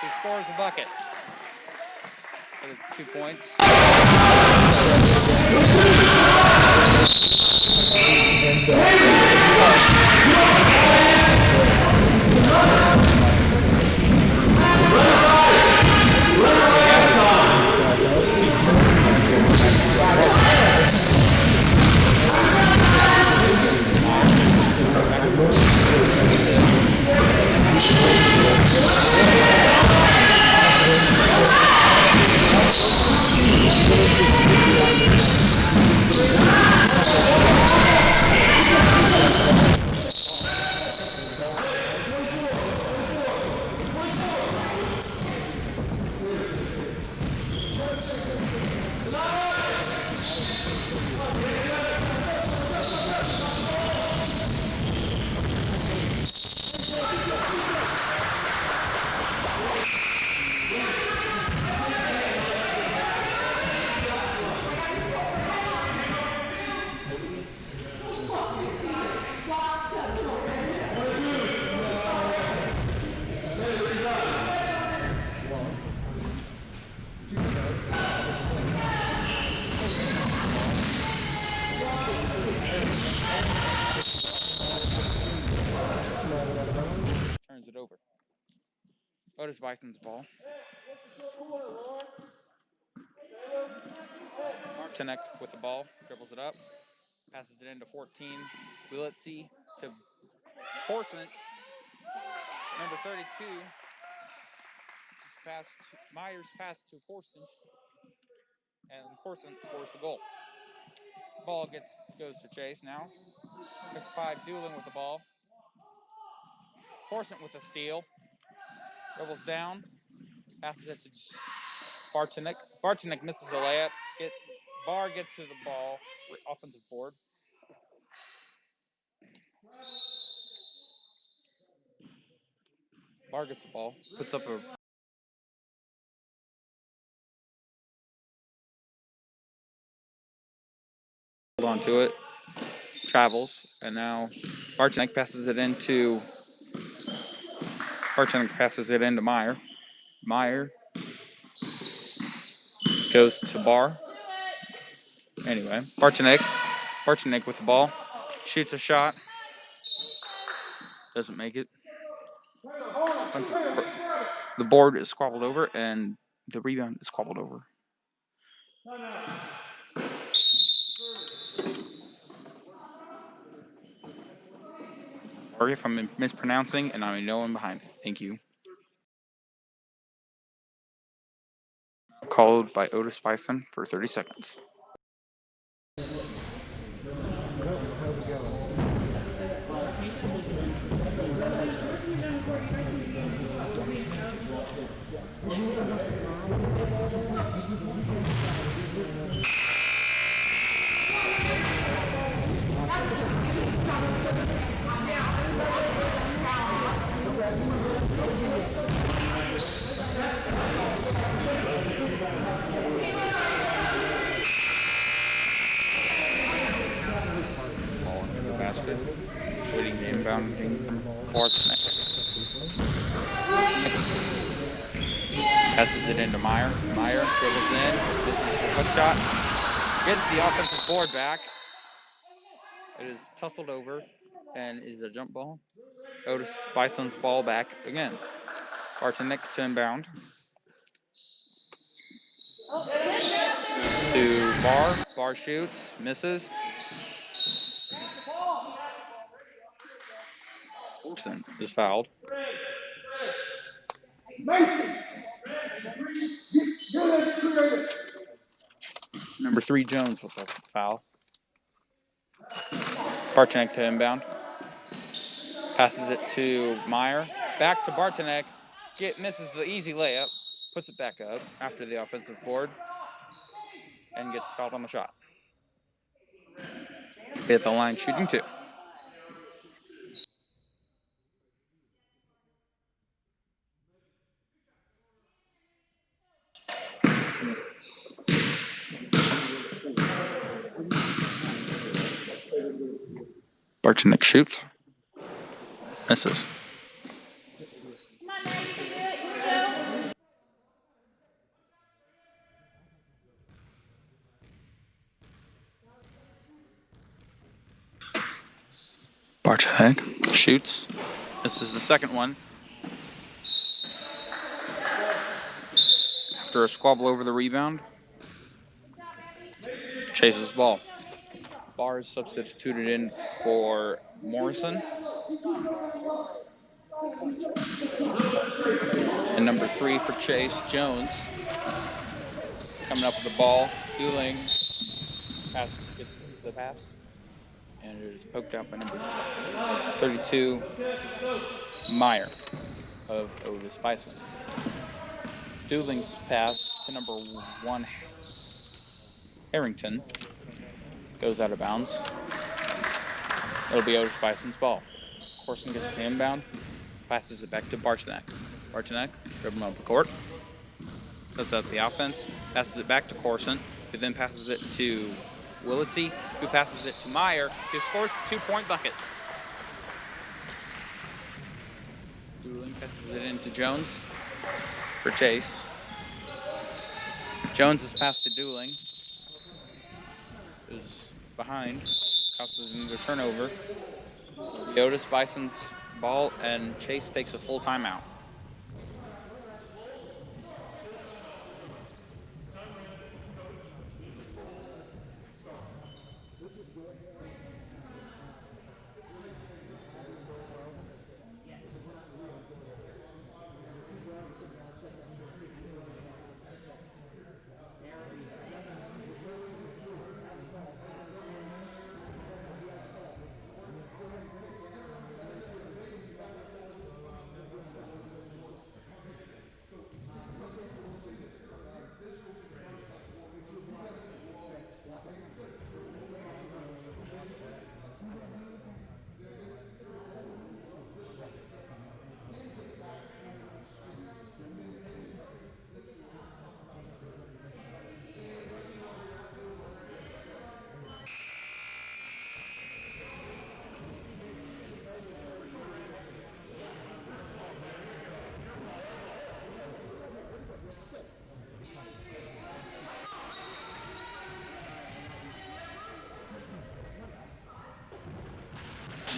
who scores a bucket. It is 2 points. Turns it over. Otis-Bison's ball. Martinek with the ball, dribbles it up, passes it into 14. Willitsy to Corson. Number 32. Myers pass to Corson, and Corson scores the goal. Ball goes to Chase now. F5 dueling with the ball. Corson with a steal. Dribbles down. Passes it to Bartonek. Bartonek misses a layup. Barr gets to the ball. Offensive board. Barr gets the ball. Puts up a hold on to it. Travels. And now Bartonek passes it into Meyer. Meyer goes to Barr. Anyway, Bartonek with the ball. Shoots a shot. Doesn't make it. The board is squabbled over, and the rebound is squabbled over. Sorry if I'm mispronouncing, and I know one behind. Thank you. Called by Otis-Bison for 30 seconds. Ball into the basket. Waiting the inbounding from Bartonek. Passes it into Meyer. Meyer dribbles in. This is a hook shot. Gets the offensive board back. It is tussled over and is a jump ball. Otis-Bison's ball back again. Bartonek to inbound. To Barr. Barr shoots. Misses. Corson is fouled. Number 3, Jones with the foul. Bartonek to inbound. Passes it to Meyer. Back to Bartonek. Misses the easy layup. Puts it back up after the offensive board. And gets fouled on the shot. At the line shooting 2. Bartonek shoots. Misses. Barczynek shoots. This is the second one. After a squabble over the rebound, chases ball. Barr is substituted in for Morrison. And number 3 for Chase, Jones. Coming up with the ball, dueling. Pass gets the pass. And it is poked out by number 32, Meyer of Otis-Bison. Dueling's pass to number 1, Harrington, goes out of bounds. It'll be Otis-Bison's ball. Corson gets the inbound, passes it back to Barczynek. Barczynek, dribbling up the court, sets up the offense, passes it back to Corson, who then passes it to Willitsy, who passes it to Meyer, who scores the 2-point bucket. Dueling passes it into Jones for Chase. Jones is passed to Dueling, who's behind, causes another turnover. The Otis-Bison's ball, and Chase takes a full timeout.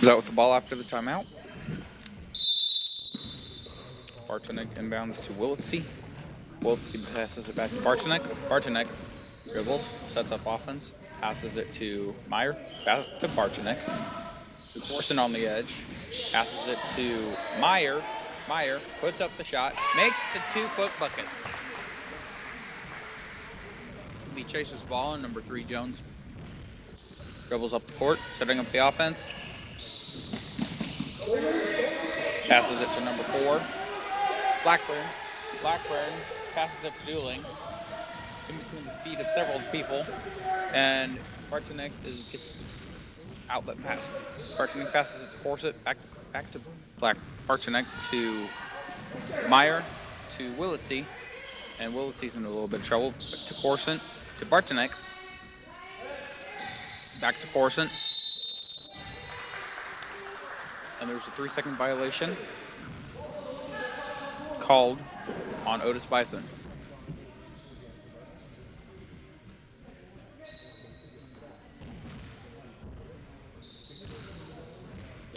Is out with the ball after the timeout. Barczynek inbounds to Willitsy. Willitsy passes it back to Barczynek. Barczynek dribbles, sets up offense, passes it to Meyer, back to Barczynek. To Corson on the edge, passes it to Meyer. Meyer puts up the shot, makes the 2-foot bucket. He chases the ball, and number 3, Jones, dribbles up the court, setting up the offense. Passes it to number 4, Blackburn. Blackburn passes it to Dueling, in between the feet of several people, and Barczynek gets outlet pass. Barczynek passes it to Corset, back to Barczynek to Meyer, to Willitsy, and Willitsy's in a little bit of trouble. To Corson, to Barczynek, back to Corson. And there's a 3-second violation called on Otis-Bison.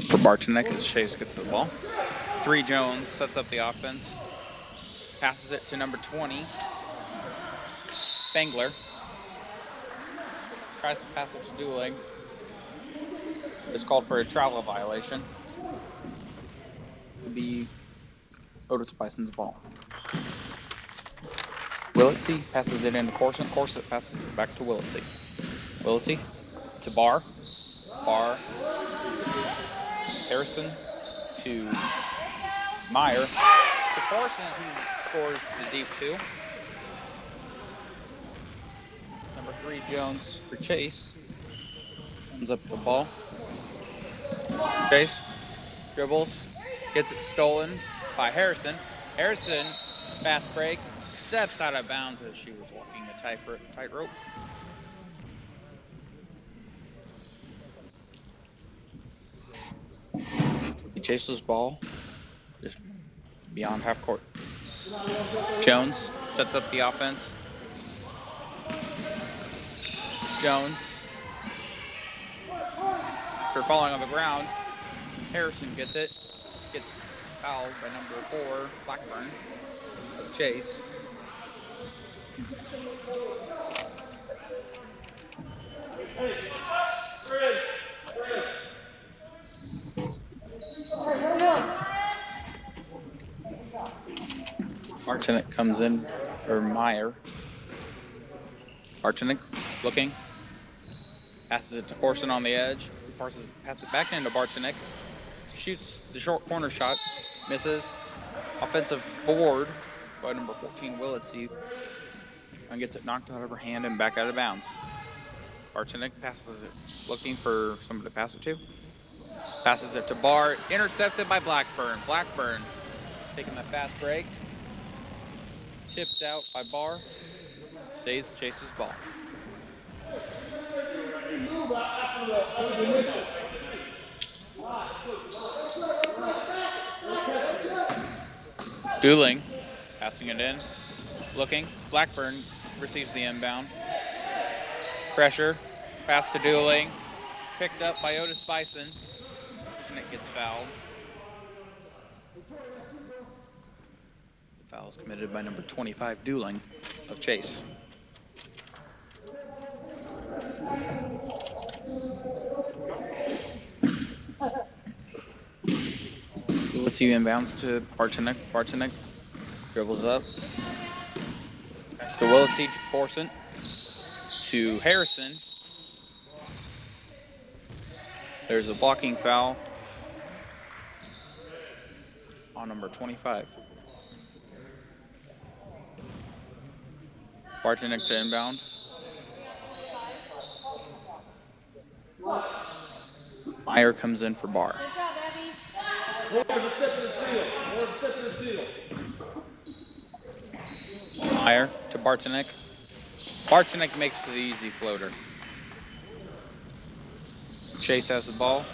For Barczynek as Chase gets the ball. 3, Jones sets up the offense, passes it to number 20, Spangler. Tries to pass it to Dueling. It's called for a travel violation. It'll be Otis-Bison's ball. Willitsy passes it into Corson. Corson passes it back to Willitsy. Willitsy to Barr. Barr. Harrison to Meyer. To Corson, who scores the deep 2. Number 3, Jones for Chase. Comes up with the ball. Chase dribbles, gets it stolen by Harrison. Harrison, fast break, steps out of bounds as she was walking a tightrope. He chases the ball just beyond half court. Jones sets up the offense. Jones, after falling on the ground, Harrison gets it. Gets fouled by number 4, Blackburn of Chase. Martinek comes in for Meyer. Martinek looking. Passes it to Corson on the edge. Passes it back into Barchenik. Shoots the short corner shot. Misses. Offensive board by number 14, Willitsey. And gets it knocked out of her hand and back out of bounds. Barchenik passes it, looking for somebody to pass it to. Passes it to Bart. Intercepted by Blackburn. Blackburn taking the fast break. Tipped out by Barr. Stays Chase's ball. Dooling passing it in. Looking. Blackburn receives the inbound. Pressure. Pass to Dooling. Picked up by Otis-Bison. And it gets fouled. The foul is committed by number 25, Dooling of Chase. Let's see inbounds to Barchenik. Barchenik dribbles up. Pass to Willitsey to Corson. To Harrison. There's a blocking foul on number 25. Barchenik to inbound. Meyer comes in for Barr. Meyer to Barchenik. Barchenik makes the easy floater. Chase has the ball.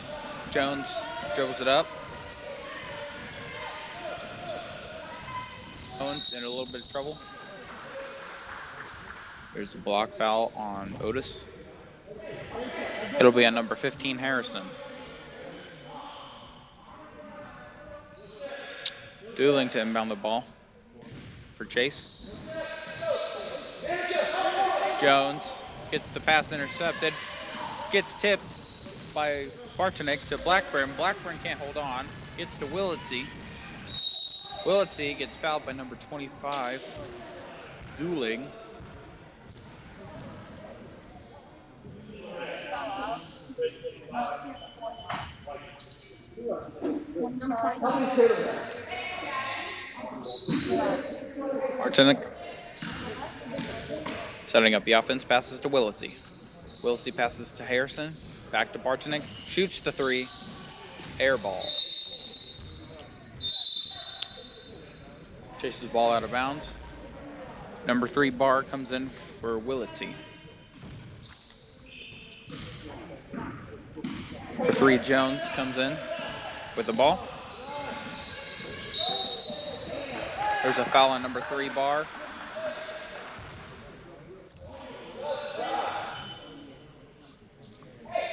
Jones dribbles it up. Owens in a little bit of trouble. There's a block foul on Otis. It'll be on number 15, Harrison. Dooling to inbound the ball for Chase. Jones gets the pass intercepted. Gets tipped by Barchenik to Blackburn. Blackburn can't hold on. Gets to Willitsey. Willitsey gets fouled by number 25, Dooling. Barchenik setting up the offense, passes to Willitsey. Willitsey passes to Harrison, back to Barchenik, shoots the 3, air ball. Chases the ball out of bounds. Number 3, Barr comes in for Willitsey. Number 3, Jones comes in with the ball. There's a foul on number 3, Barr.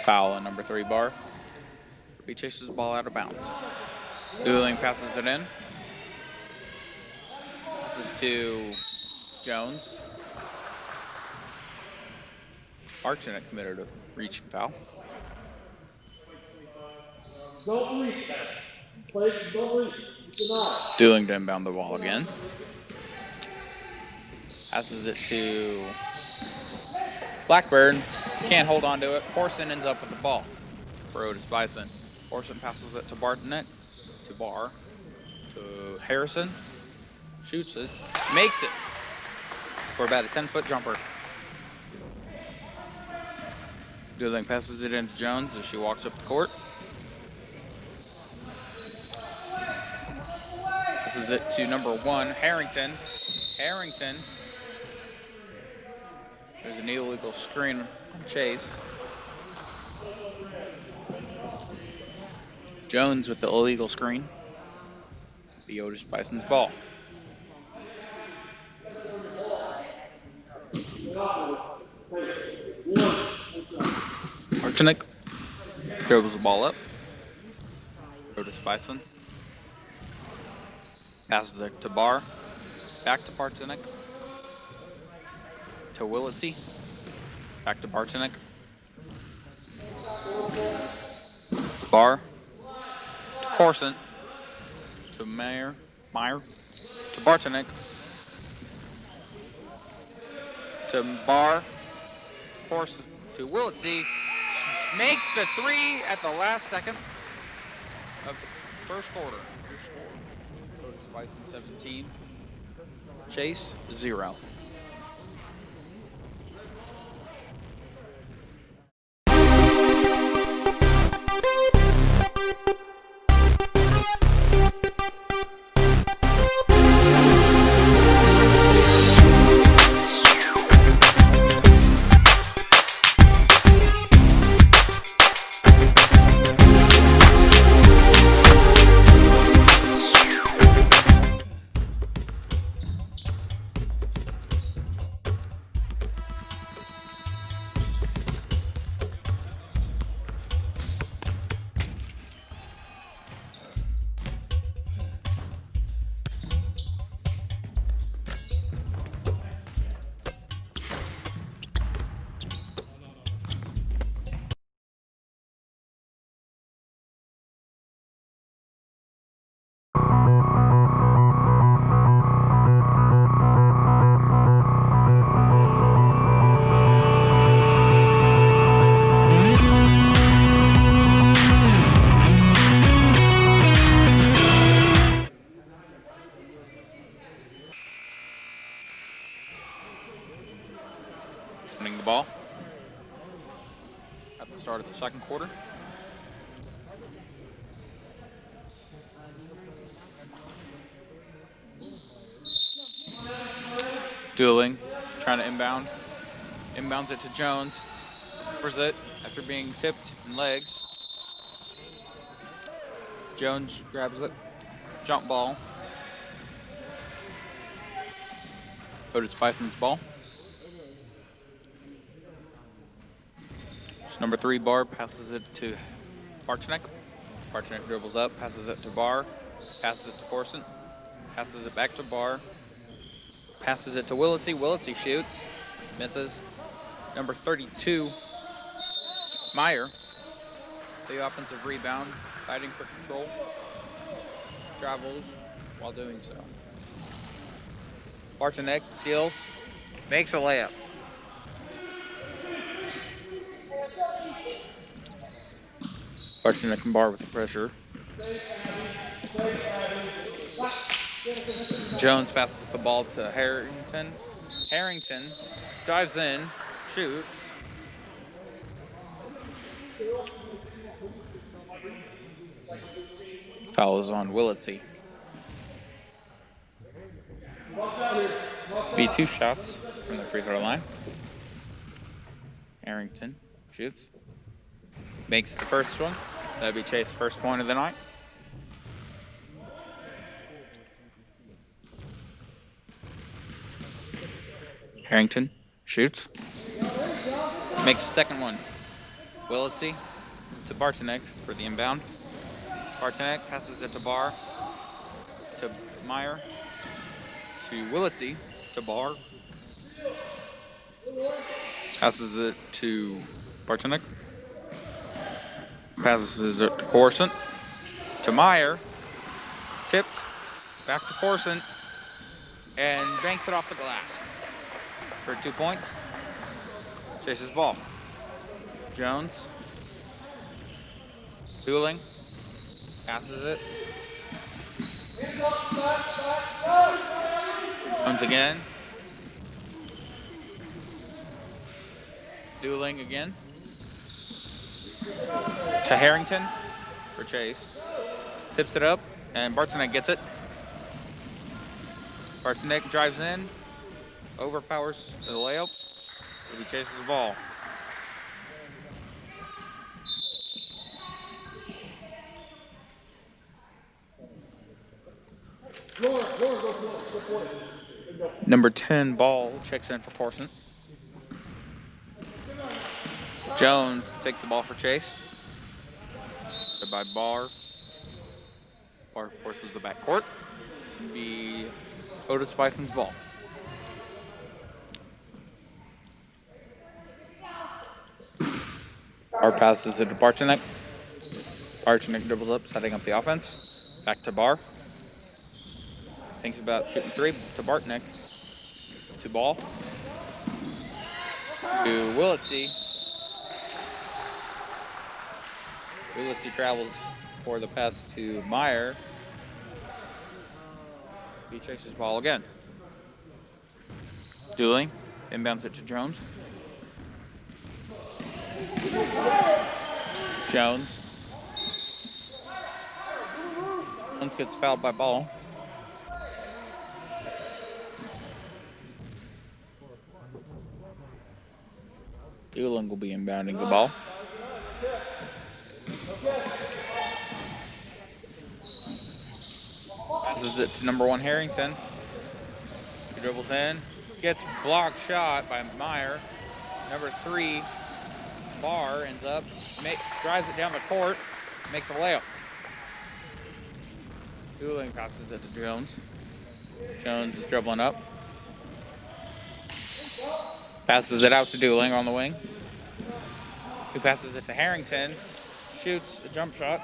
Foul on number 3, Barr. He chases the ball out of bounds. Dooling passes it in. Passes to Jones. Barchenik committed a reaching foul. Don't reach. Don't reach. Dooling to inbound the ball again. Passes it to Blackburn. Can't hold on to it. Corson ends up with the ball for Otis-Bison. Corson passes it to Barchenik, to Barr, to Harrison. Shoots it. Makes it for about a 10-foot jumper. Dooling passes it into Jones as she walks up the court. Passes it to number 1, Harrington. Harrington. There's an illegal screen on Chase. Jones with the illegal screen. The Otis-Bison's ball. Barchenik dribbles the ball up. Otis-Bison. Passes it to Barr. Back to Bartonek. To Willity. Back to Bartonek. To Barr. To Corson. To Meyer. To Bartonek. To Barr. Corson. To Willity. Makes the three at the last second of the first quarter. Your score. Otis-Bison 17. Chase 0. The ball at the start of the second quarter. Dueling, trying to inbound. Inbounds it to Jones. Covers it after being tipped in legs. Jones grabs it. Jump ball. Otis-Bison's ball. Number 3, Barr passes it to Bartonek. Bartonek dribbles up, passes it to Barr, passes it to Corson, passes it back to Barr, passes it to Willity. Willity shoots, misses. Number 32, Meyer, the offensive rebound, fighting for control, travels while doing so. Bartonek steals, makes a layup. Bartonek and Barr with the pressure. Jones passes the ball to Harrington. Harrington drives in, shoots. Foul is on Willity. Be 2 shots from the free throw line. Harrington shoots. Makes the first one. That'll be Chase's first point of the night. Harrington shoots. Makes the second one. Willity to Bartonek for the inbound. Bartonek passes it to Barr. To Meyer. To Willity. To Barr. Passes it to Bartonek. Passes it to Corson. To Meyer. Tipped. Back to Corson. And banks it off the glass for 2 points. Chases ball. Jones. Dueling. Passes it. Comes again. Dueling again. To Harrington for Chase. Tips it up, and Bartonek gets it. Bartonek drives in, overpowers the layup. He chases the ball. Number 10, Ball, checks in for Corson. Jones takes the ball for Chase. By Barr. Barr forces the backcourt. Be Otis-Bison's ball. Barr passes it to Bartonek. Bartonek dribbles up, setting up the offense. Back to Barr. Thinks about shooting three. To Bartonek. To ball. To Willitsey. Willitsey travels for the pass to Meyer. He chases ball again. Dueling. Inbounds it to Jones. Jones gets fouled by Ball. Dueling will be inbounding the ball. Passes it to number 1 Harrington. He dribbles in. Gets blocked shot by Meyer. Number 3 Barr ends up, drives it down the court, makes a layup. Dueling passes it to Jones. Jones is dribbling up. Passes it out to Dueling on the wing. Who passes it to Harrington. Shoots a jump shot.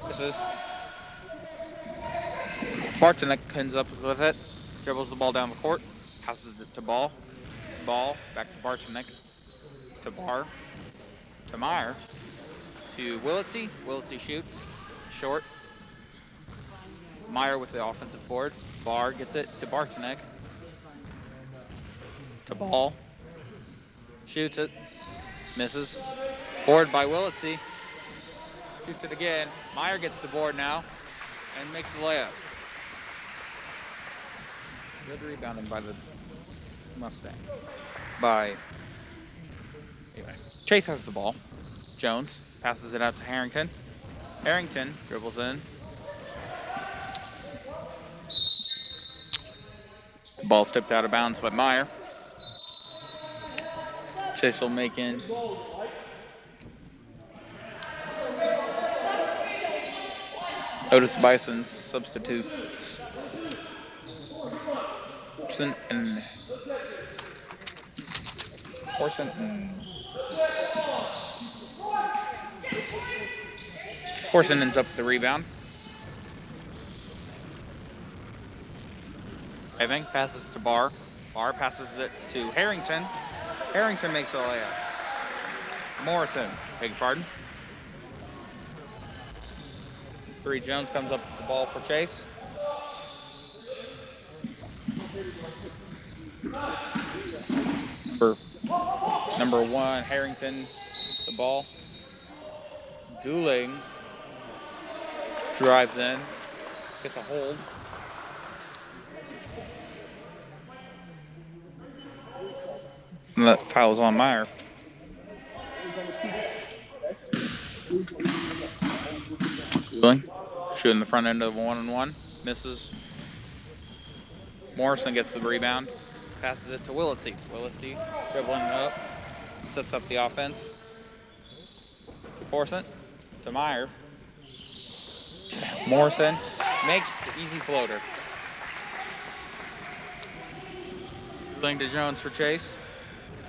Misses. Bartonek ends up with it. Dribbles the ball down the court. Passes it to Ball. Ball back to Bartonek. To Barr. To Meyer. To Willitsey. Willitsey shoots. Short. Meyer with the offensive board. Barr gets it to Bartonek. To Ball. Shoots it. Misses. Board by Willitsey. Shoots it again. Meyer gets the board now and makes the layup. Good rebounding by the Mustang. Anyway, Chase has the ball. Jones passes it out to Harrington. Harrington dribbles in. The ball tipped out of bounds by Meyer. Chase will make in. Otis-Bison substitutes. Corson ends up with the rebound. I think passes to Barr. Barr passes it to Harrington. Harrington makes a layup. Morrison, beg your pardon. 3 Jones comes up with the ball for Chase. Number 1, Harrington, the ball. Dueling drives in, gets a hold. And that foul is on Meyer. Dueling, shooting the front end of a 1-on-1, misses. Morrison gets the rebound, passes it to Willitsey. Willitsey dribbling it up, sets up the offense. To Corson, to Meyer. Morrison makes the easy floater. Dueling to Jones for Chase.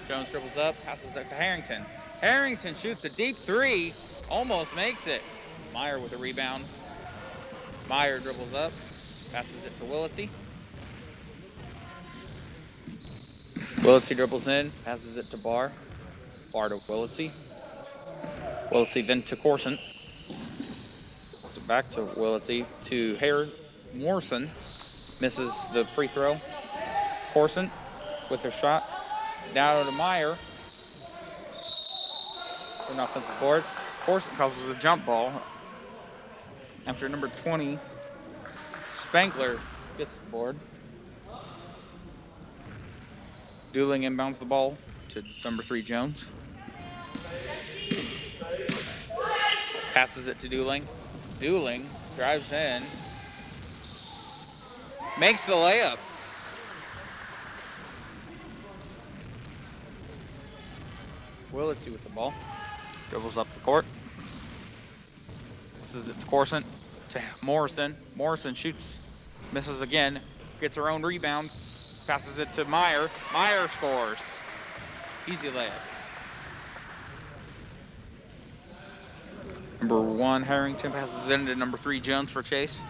Jones dribbles up, passes it to Harrington. Harrington shoots a deep 3, almost makes it. Meyer with a rebound. Meyer dribbles up, passes it to Willitsey. Willitsey dribbles in, passes it to Barr. Barr to Willitsey. Willitsey then to Corson. Back to Willitsey to Morrison. Misses the free throw. Corson with her shot. Down to Meyer. For an offensive board. Corson causes a jump ball. After number 20, Spankler gets the board. Dueling inbounds the ball to number 3, Jones. Passes it to Dueling. Dueling drives in. Makes the layup. Willitsey with the ball. Dribbles up the court. Passes it to Corson. to Morrison. Morrison shoots, misses again, gets her own rebound, passes it to Meyer. Meyer scores. Easy layups. Number 1, Harrington passes it into number 3, Jones for Chase.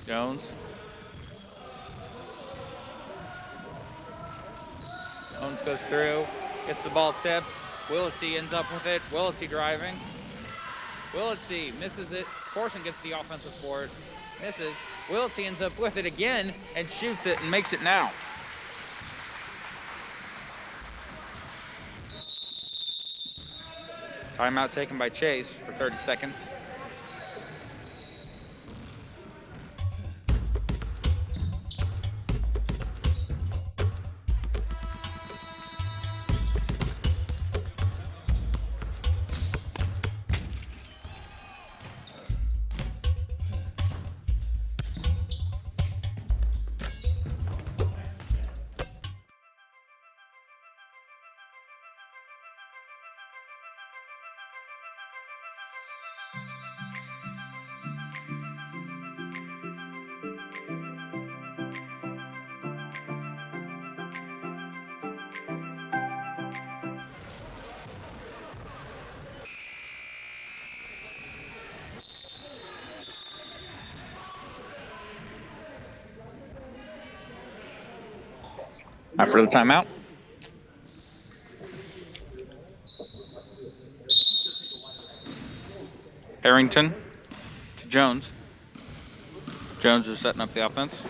Jones. Jones goes through, gets the ball tipped. Willitsey ends up with it. Willitsey driving. Willitsey misses it. Corson gets the offensive board. Misses. Willitsey ends up with it again and shoots it and makes it now. Timeout taken by Chase for 30 seconds. After the timeout. Harrington to Jones. Jones is setting up the offense.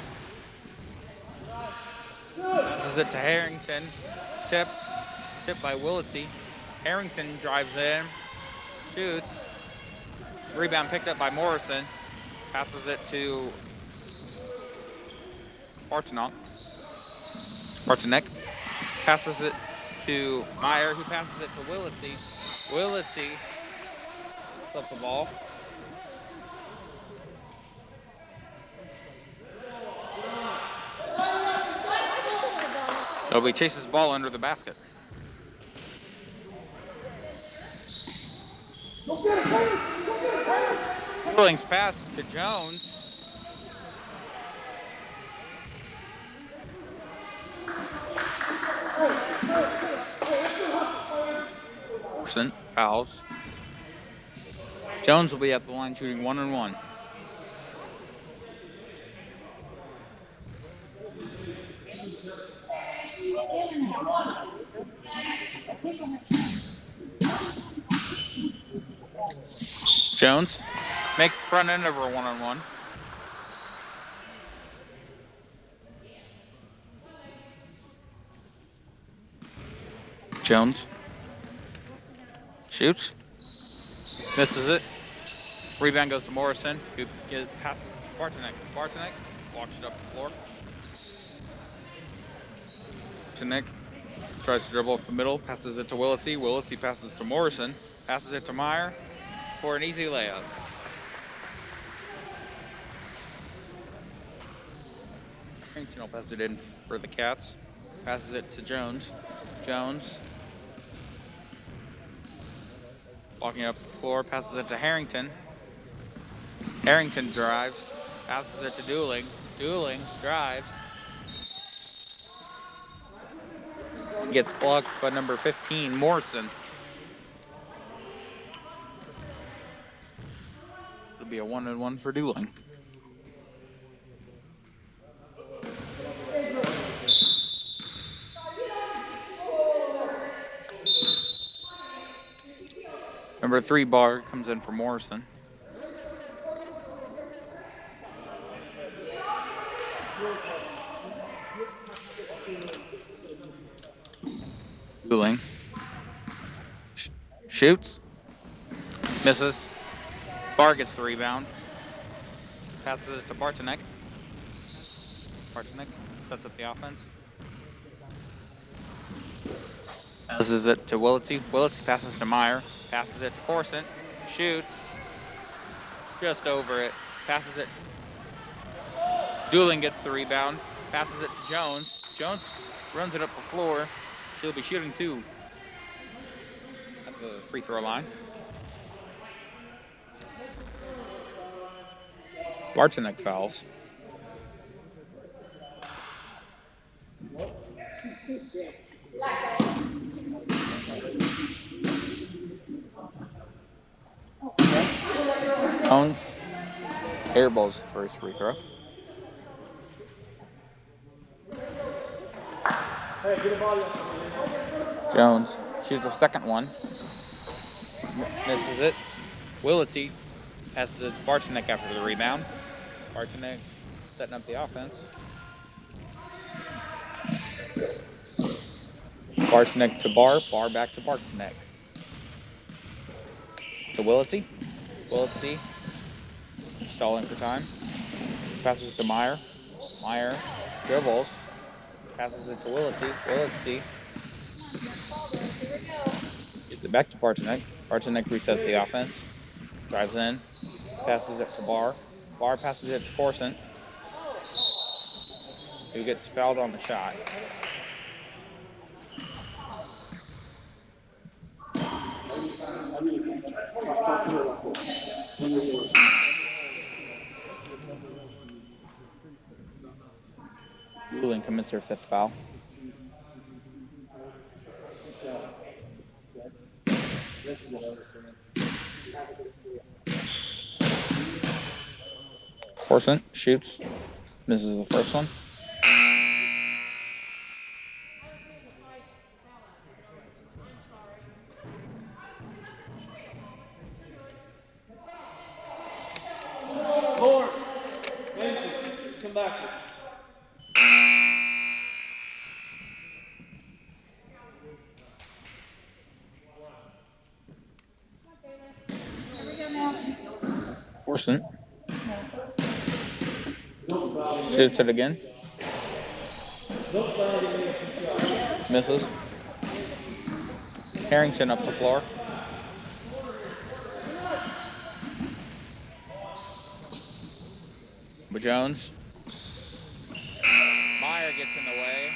This is it to Harrington. Tipped by Willitsey. Harrington drives in, shoots. Rebound picked up by Morrison. Passes it to Bartonek. Passes it to Meyer, who passes it to Willitsey. Willitsey puts up the ball. Nobody chases the ball under the basket. Willing's pass to Jones. Fouls. Jones will be at the line shooting 1-on-1. Jones makes the front end of her 1-on-1. Jones shoots, misses it. Rebound goes to Morrison, who passes to Bartonek. Bartonek walks it up the floor. Bartonek tries to dribble up the middle, passes it to Willitsey. Willitsey passes to Morrison, passes it to Meyer for an easy layup. Harrington will pass it in for the Cats. Passes it to Jones. Jones walking up the floor, passes it to Harrington. Harrington drives, passes it to Dooling. Dooling drives. Gets blocked by number 15, Morrison. It'll be a 1-on-1 for Dooling. Number 3, Barr, comes in for Morrison. Dooling shoots, misses. Barr gets the rebound. Passes it to Bartonek. Bartonek sets up the offense. Passes it to Willitsey. Willitsey passes to Meyer. Passes it to Corson. Shoots. Just over it. Passes it. Dooling gets the rebound. Passes it to Jones. Jones runs it up the floor. She'll be shooting 2 at the free throw line. Bartonek fouls. Jones airballs the first free throw. Jones shoots the second one. Misses it. Willity passes it to Bartonek after the rebound. Bartonek setting up the offense. Bartonek to Bar. Bar back to Bartonek. To Willity. Willity stalling for time. Passes to Meyer. Meyer dribbles. Passes it to Willity. Willity gets it back to Bartonek. Bartonek resets the offense. Drives in. Passes it to Bar. Bar passes it to Corson, who gets fouled on the shot. Lewin commits her fifth foul. Corson shoots, misses the first one. Lord, Mason, come back. Corson shoots it again. Misses. Harrington up the floor. But Jones. Meyer gets in the way.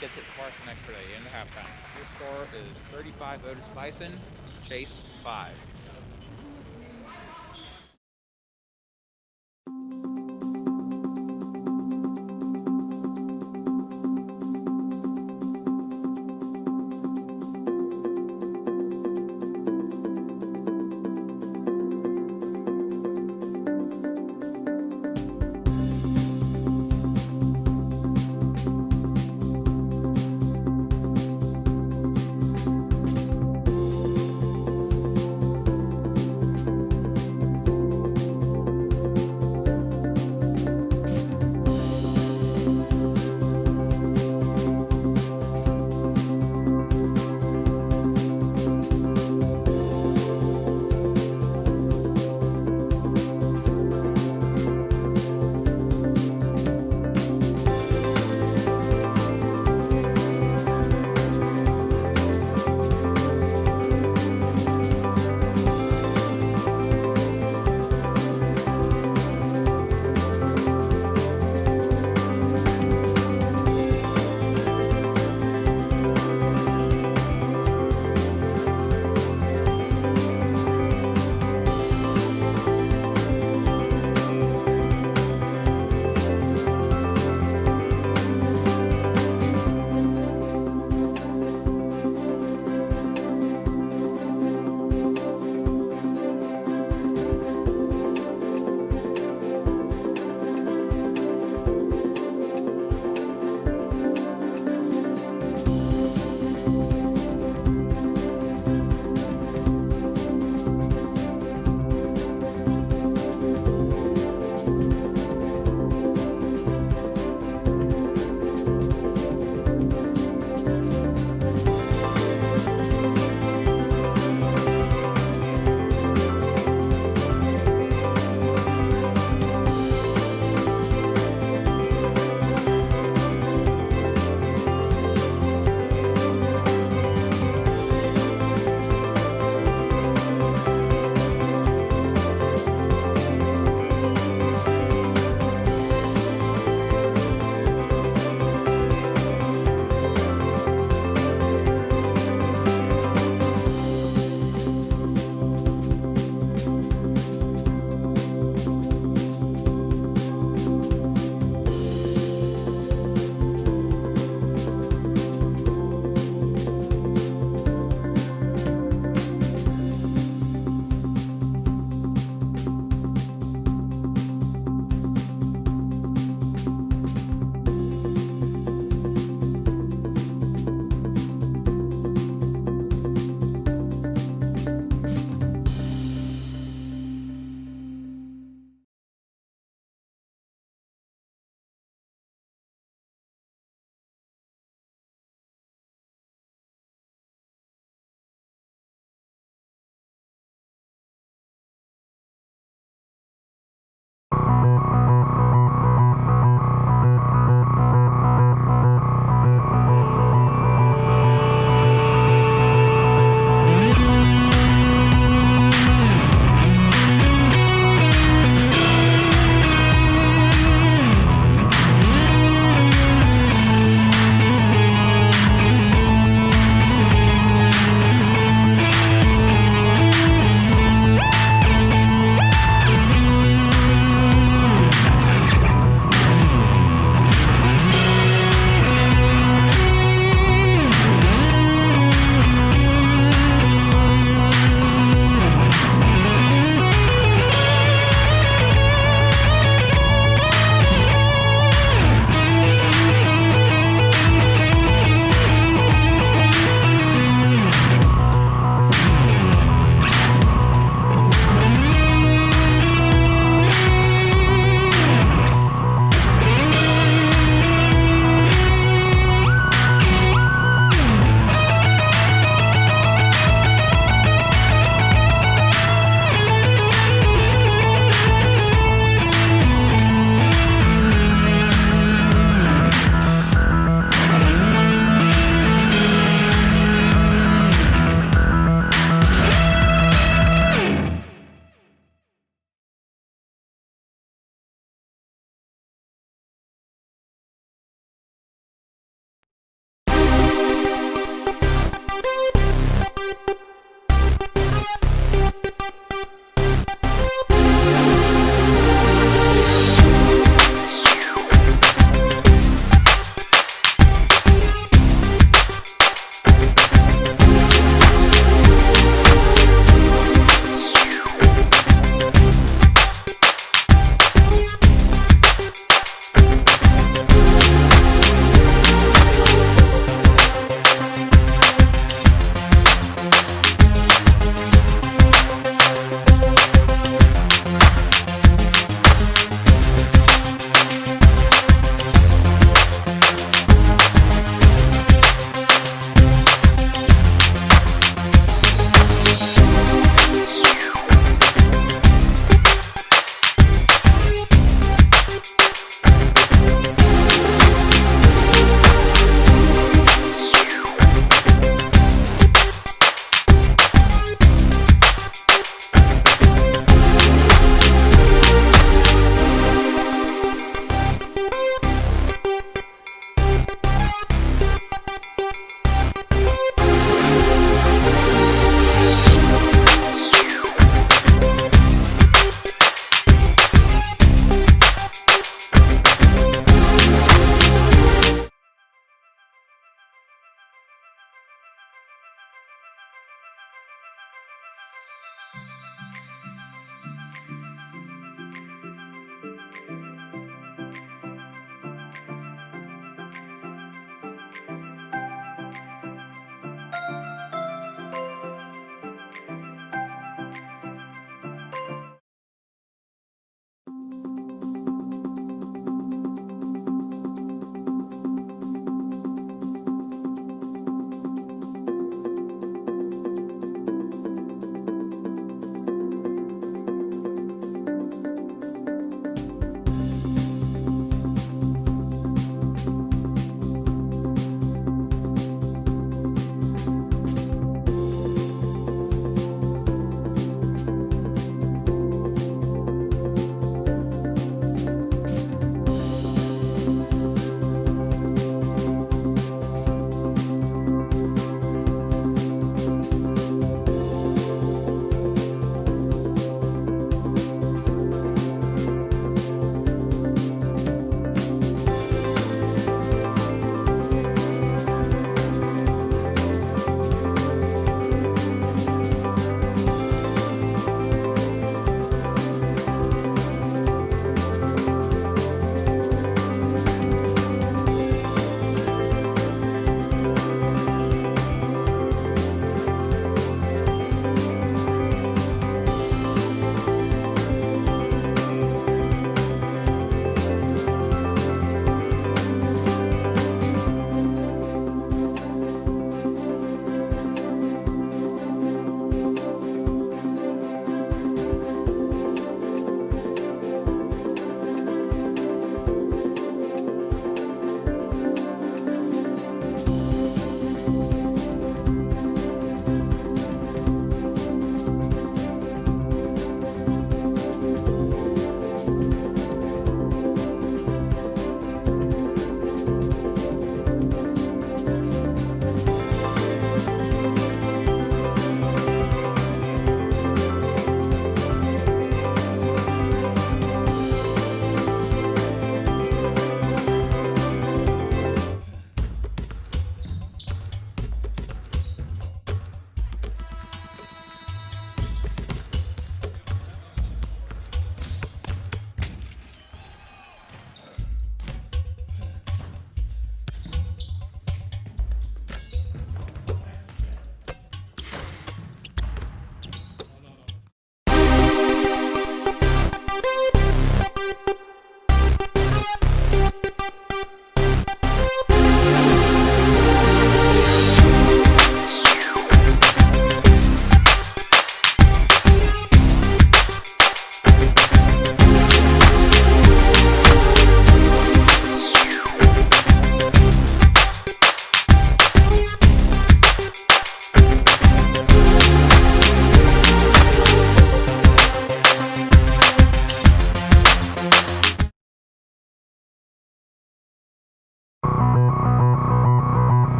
Gets it to Parsons for the end of halftime. Your score is 35 Otis-Bison, Chase 5.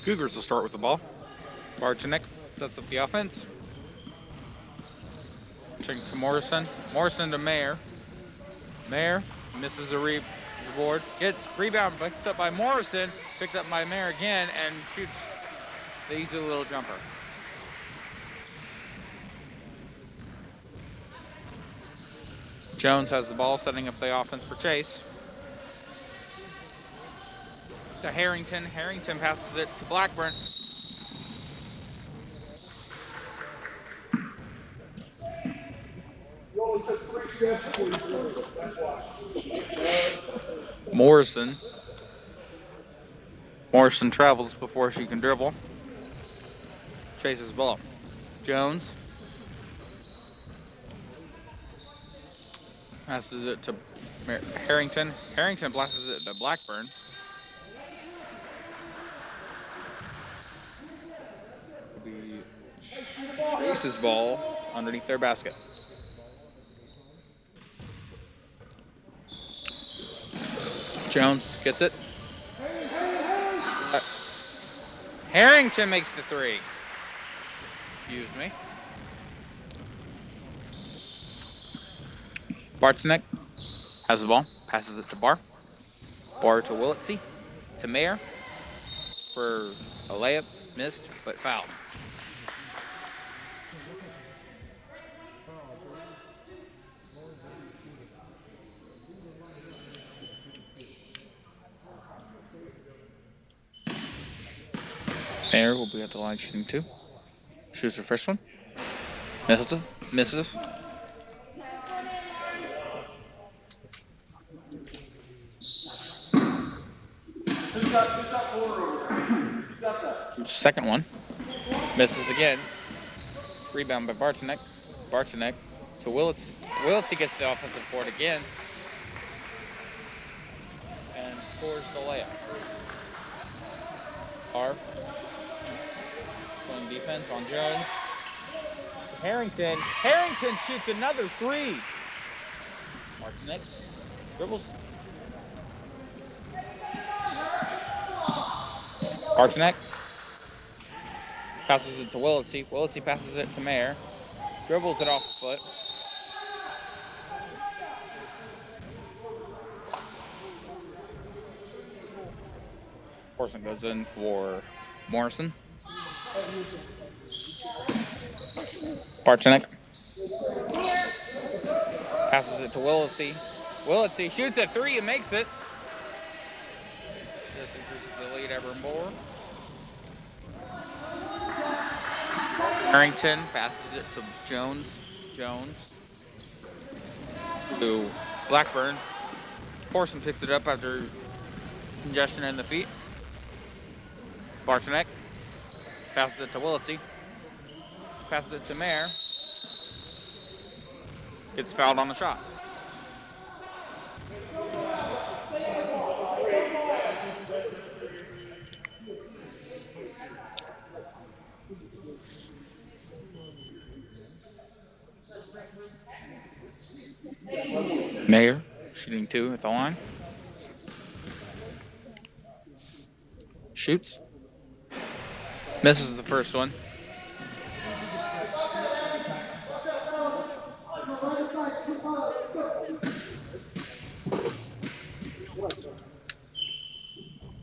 Cougars will start with the ball. Barczynek sets up the offense. Checking to Morrison. Morrison to Mayer. Mayer misses the reboard. Gets rebound picked up by Morrison. Picked up by Mayer again and shoots the easy little jumper. Jones has the ball, setting up the offense for Chase. To Harrington. Harrington passes it to Blackburn. Morrison. Morrison travels before she can dribble. Chases ball. Jones. Passes it to Harrington. Harrington passes it to Blackburn. It'll be Chase's ball underneath their basket. Jones gets it. Harrington makes the three. Excuse me. Barczynek has the ball, passes it to Barr. Barr to Willitsey, to Mayer for a layup, missed, but fouled. Mayer will be at the line shooting 2. Shoots her first one. Misses. Shoots second one. Misses again. Rebound by Barczynek. Barczynek to Willitsey. Willitsey gets the offensive board again. And scores the layup. R. Playing defense on Jones. Harrington. Harrington shoots another three. Barczynek dribbles. Barczynek passes it to Willitsey. Willitsey passes it to Mayer. Dribbles it off the foot. Morrison goes in for Morrison. Barczynek passes it to Willitsey. Willitsey shoots a three and makes it. This increases the lead ever more. Harrington passes it to Jones. Jones to Blackburn. Corson picks it up after congestion in the feet. Barczynek passes it to Willitsey. Passes it to Mayer. Gets fouled on the shot. Mayer shooting 2 at the line. Shoots. Misses the first one.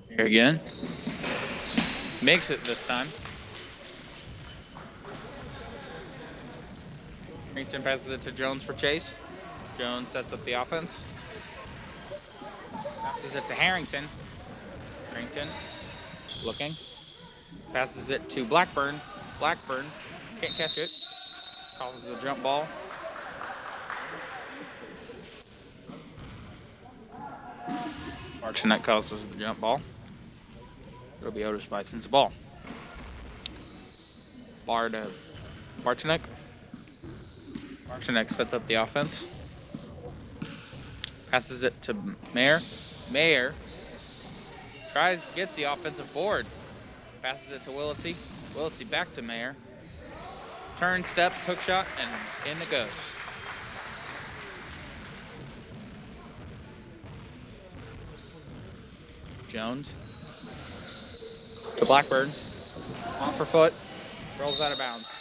Here again. Makes it this time. Harrington passes it to Jones for Chase. Jones sets up the offense. Passes it to Harrington. Harrington looking. Passes it to Blackburn. Blackburn can't catch it. Causes a jump ball. Barczynek causes the jump ball. It'll be Otis-Bison's ball. Barr to Barczynek. Barczynek sets up the offense. Passes it to Mayer. Mayer gets the offensive board. Passes it to Willitsey. Willitsey back to Mayer. Turn, steps, hook shot, and in it goes. Jones. to Blackburn. Off her foot. Rolls out of bounds.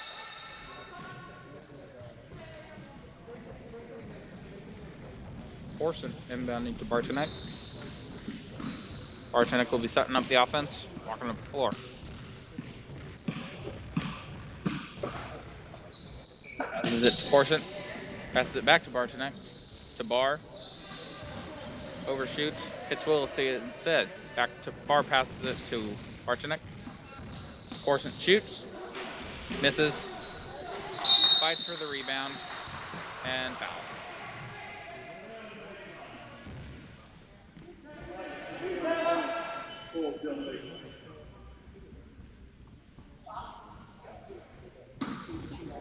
Orson inbounding to Bartonek. Bartonek will be setting up the offense, walking up the floor. Passes it to Orson. Passes it back to Bartonek. To Barr. Overshoots. Hits Willitsy instead. Back to Barr. Passes it to Bartonek. Orson shoots. Misses. Fights for the rebound. And fouls.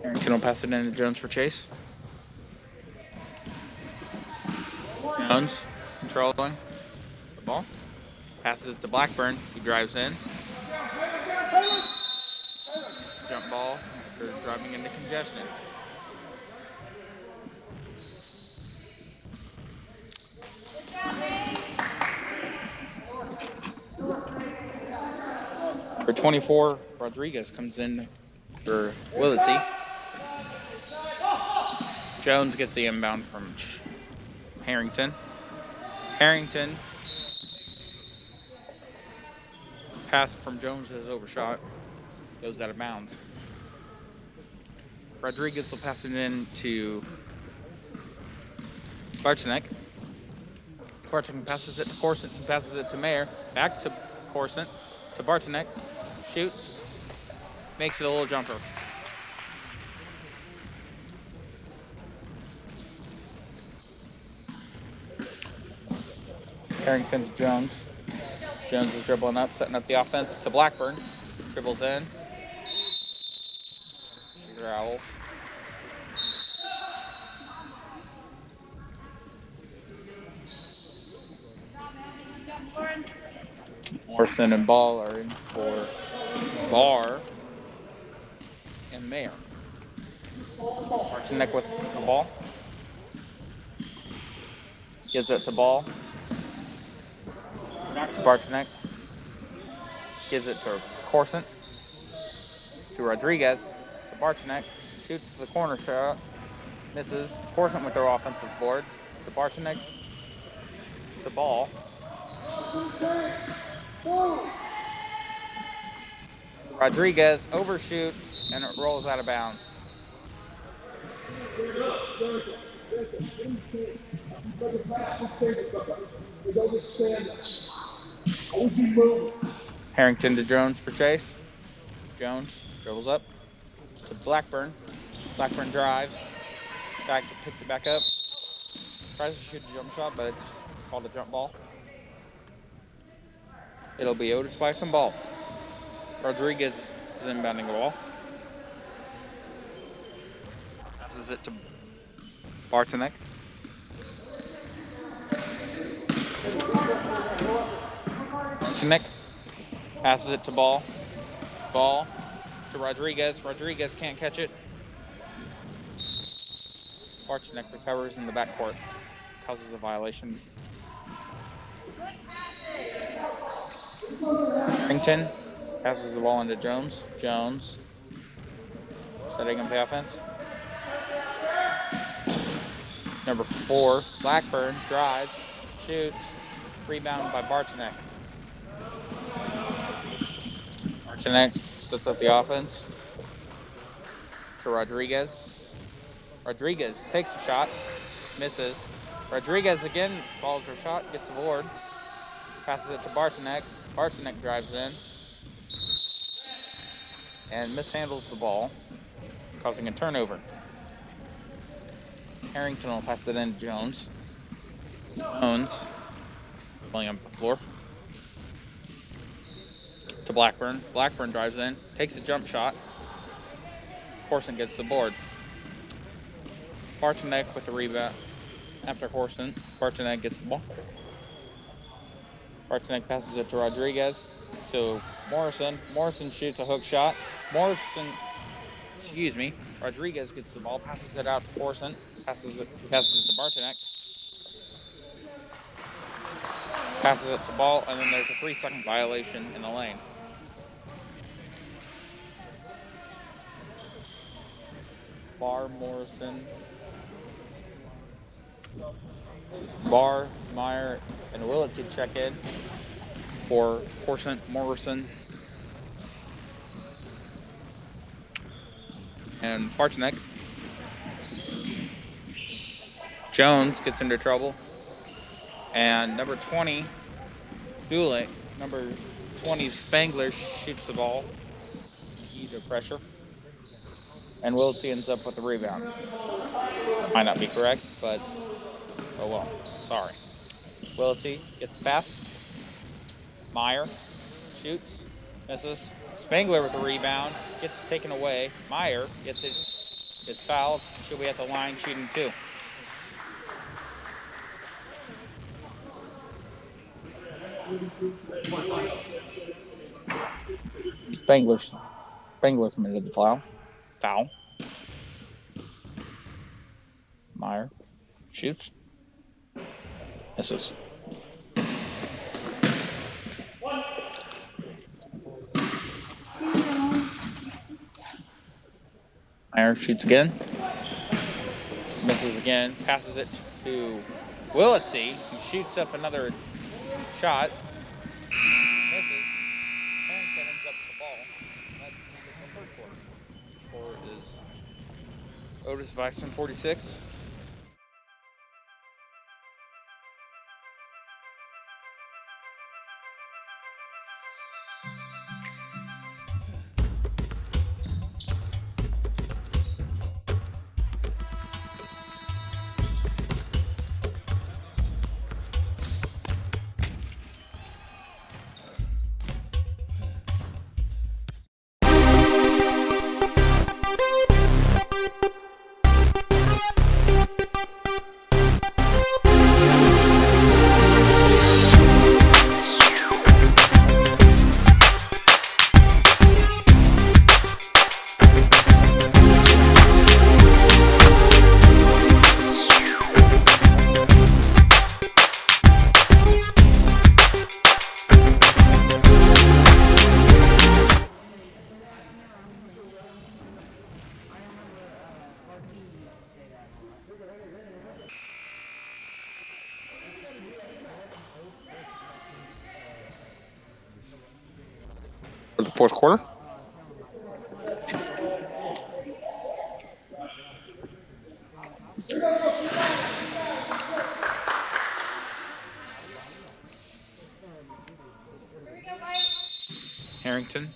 Harrington will pass it in to Jones for Chase. Jones controlling the ball. Passes it to Blackburn. He drives in. Jump ball after driving into congestion. For 24, Rodriguez comes in for Willitsy. Jones gets the inbound from Harrington. Harrington. Pass from Jones is overshot. Goes out of bounds. Rodriguez will pass it in to Bartonek. Bartonek passes it to Corson. Passes it to Mayer. Back to Corson. To Bartonek. Shoots. Makes it a little jumper. Harrington to Jones. Jones is dribbling up, setting up the offense to Blackburn. Dribbles in. She growls. Morrison and Ball are in for Barr and Mayer. Bartonek with the ball. Gives it to Ball. Back to Bartonek. Gives it to Corson. To Rodriguez. To Bartonek. Shoots to the corner shot. Misses. Corson with their offensive board. To Bartonek. The Ball. Rodriguez overshoots and it rolls out of bounds. Harrington to Jones for Chase. Jones dribbles up to Blackburn. Blackburn drives. Back picks it back up. Tries to shoot a jump shot, but it's called a jump ball. It'll be Otis-Bison ball. Rodriguez is inbounding the ball. Passes it to Bartonek. Bartonek passes it to Ball. Ball to Rodriguez. Rodriguez can't catch it. Bartonek recovers in the backcourt. Causes a violation. Harrington passes the ball into Jones. Jones setting up the offense. Number 4, Blackburn drives, shoots, rebound by Bartonek. Bartonek sets up the offense to Rodriguez. Rodriguez takes a shot, misses. Rodriguez again follows her shot, gets the board, passes it to Bartonek. Bartonek drives in and mishandles the ball, causing a turnover. Harrington will pass it in to Jones. Jones pulling up the floor to Blackburn. Blackburn drives in, takes a jump shot. Corson gets the board. Bartonek with the rebound after Corson. Bartonek gets the ball. Bartonek passes it to Rodriguez, to Morrison. Morrison shoots a hook shot. Rodriguez gets the ball, passes it out to Corson, passes it to Bartonek. Passes it to Ball, and then there's a 3-second violation in the lane. Barr, Morrison. Barr, Meyer, and Willett to check in for Morrison, and Parchneck. Jones gets into trouble. And number 20, Dooley. Number 20, Spangler shoots the ball. Heat of pressure. And Willett ends up with a rebound. Might not be correct, but oh well. Sorry. Willett gets the pass. Meyer shoots, misses. Spangler with a rebound, gets it taken away. Meyer gets it, it's fouled. She'll be at the line shooting 2. Spangler committed the foul. Meyer shoots, misses. Meyer shoots again, misses again, passes it to Willett, who shoots up another shot, misses. Harrington ends up with the ball. That's the third quarter. The score is Otis-Bison 46. For the fourth quarter. Harrington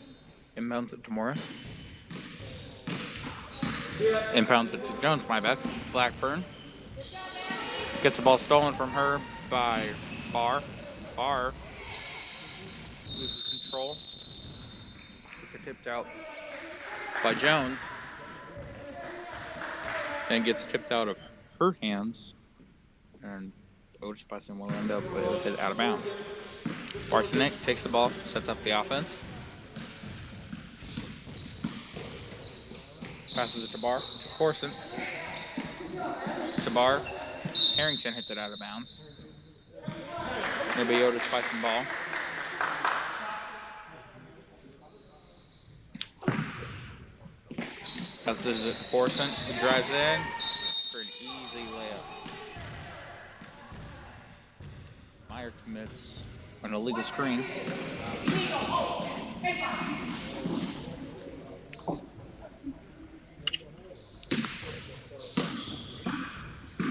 inbounds it to Morris. Inbounds it to Jones, my bad. Blackburn gets the ball stolen from her by Barr. Barr loses control. Gets it tipped out by Jones. Then gets tipped out of her hands. And Otis-Bison will end up with it out of bounds. Bartonick takes the ball, sets up the offense. Passes it to Barr, to Corson. To Barr. Harrington hits it out of bounds. It'll be Otis-Bison ball. Passes it to Corson, who drives in for an easy layup. Meyer commits an illegal screen.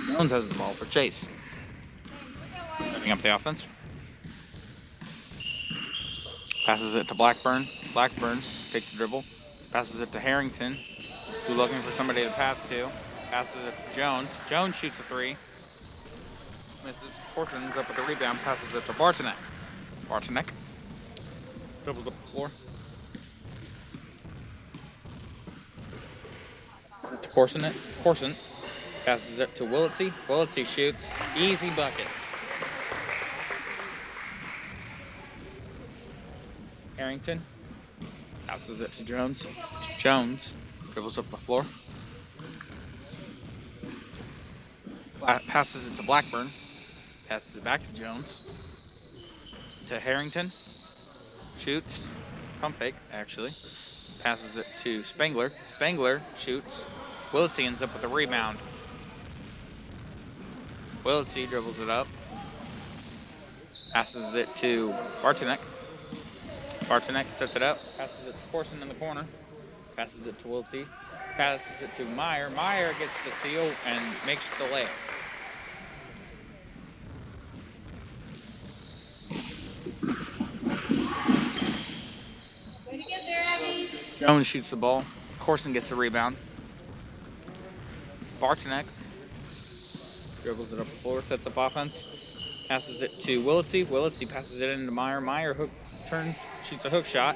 Jones has the ball for Chase. Setting up the offense. Passes it to Blackburn. Blackburn takes the dribble. Passes it to Harrington, who's looking for somebody to pass to. Passes it to Jones. Jones shoots a 3. Misses. Corson ends up with the rebound. Passes it to Bartonick. Bartonick dribbles up the floor. To Corson passes it to Willett. Willett shoots. Easy bucket. Harrington passes it to Jones. Jones dribbles up the floor. Passes it to Blackburn. Passes it back to Jones. To Harrington. Shoots. Pump fake, actually. Passes it to Spangler. Spangler shoots. Willitsy ends up with a rebound. Willitsy dribbles it up. Passes it to Bartonek. Bartonek sets it up. Passes it to Corson in the corner. Passes it to Willitsy. Passes it to Meyer. Meyer gets the steal and makes the layup. Way to get there, Abby. Jones shoots the ball. Corson gets the rebound. Bartonek dribbles it up the floor, sets up offense. Passes it to Willitsy. Willitsy passes it into Meyer. Meyer turns, shoots a hook shot.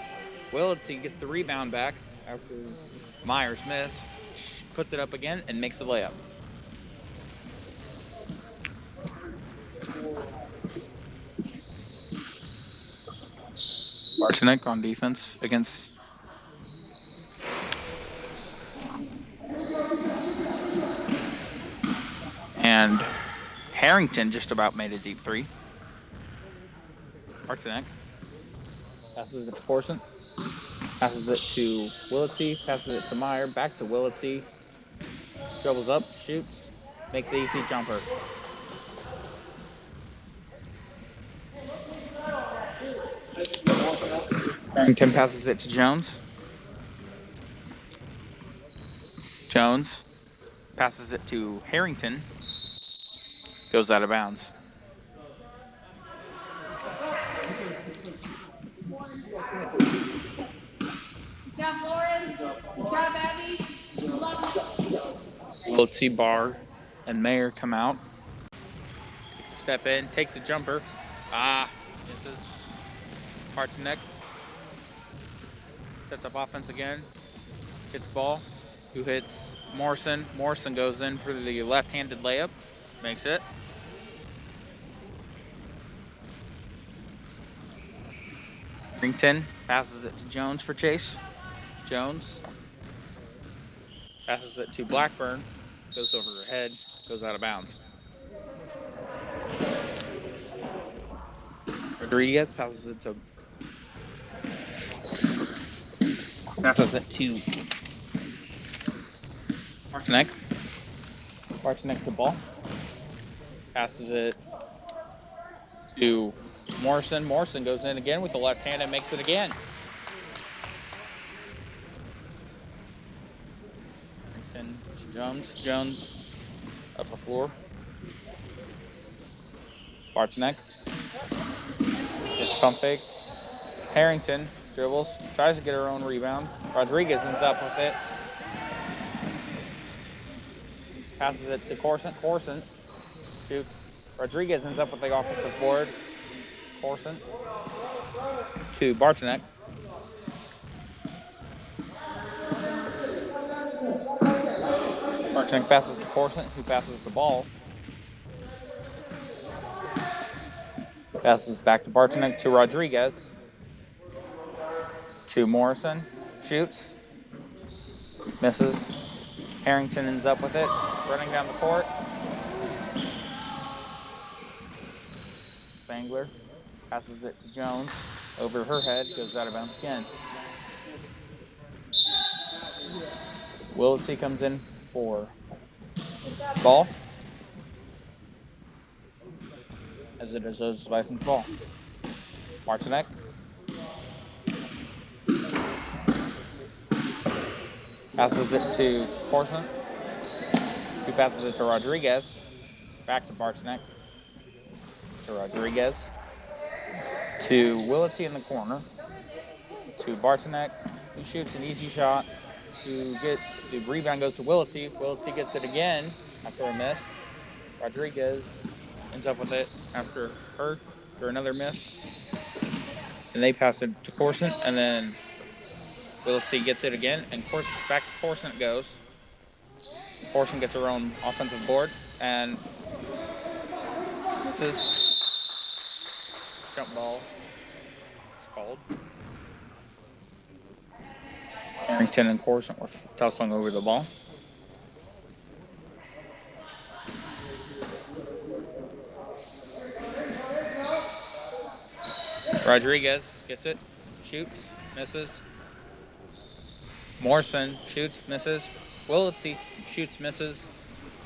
Willitsy gets the rebound back after Meyer's miss. Puts it up again and makes the layup. Bartonek on defense against and Harrington just about made a deep three. Bartonek passes it to Corson. Passes it to Willitsy. Passes it to Meyer. Back to Willitsy. Dribbles up, shoots, makes the easy jumper. Harrington passes it to Jones. Jones passes it to Harrington. Goes out of bounds. Good job, Lauren. Good job, Abby. Good luck. Willitsy, Barr, and Mayer come out. Takes a step in, takes a jumper. Misses. Bartonek sets up offense again. Hits ball. Who hits Morrison? Morrison goes in for the left-handed layup. Makes it. Harrington passes it to Jones for chase. Jones passes it to Blackburn. Goes over her head. Goes out of bounds. Rodriguez passes it to Bartonek. Bartonek the ball. Passes it to Morrison. Morrison goes in again with the left hand and makes it again. Harrington to Jones. Jones up the floor. Bartonek gets pump fake. Harrington dribbles, tries to get her own rebound. Rodriguez ends up with it. Passes it to Corson. Corson shoots. Rodriguez ends up with the offensive board. Corson to Bartonek. Bartonek passes to Corson, who passes the ball. Passes back to Bartonek to Rodriguez. To Morrison. Shoots. Misses. Harrington ends up with it. Running down the court. Spangler passes it to Jones. Over her head. Goes out of bounds again. Willitsy comes in for ball. As it is Otis-Bison's ball. Bartonek. Passes it to Corson. Who passes it to Rodriguez. Back to Bartonek. To Rodriguez. To Willitsy in the corner. To Bartonek, who shoots an easy shot. The rebound goes to Willitsy. Willitsy gets it again after a miss. Rodriguez ends up with it after another miss. And they pass it to Corson, and then Willitsy gets it again, and back to Corson it goes. Corson gets her own offensive board, and it's his jump ball. It's called. Harrington and Corson were tussling over the ball. Rodriguez gets it, shoots, misses. Morrison shoots, misses. Willitsy shoots, misses.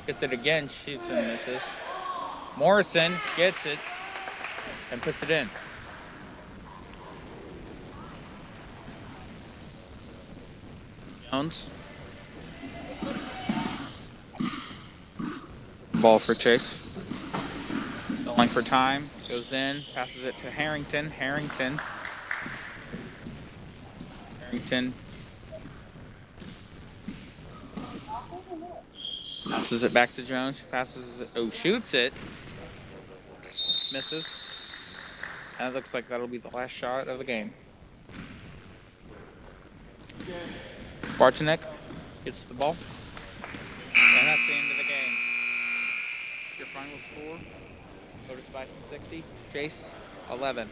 Gets it again, shoots and misses. Morrison gets it and puts it in. Jones. Ball for Chase. Selling for time. Goes in. Passes it to Harrington. Harrington. Passes it back to Jones. Passes it. Oh, shoots it. Misses. That looks like that'll be the last shot of the game. Bartonek gets the ball. And that's the end of the game. Your final score, Otis-Bison 60, Chase 11.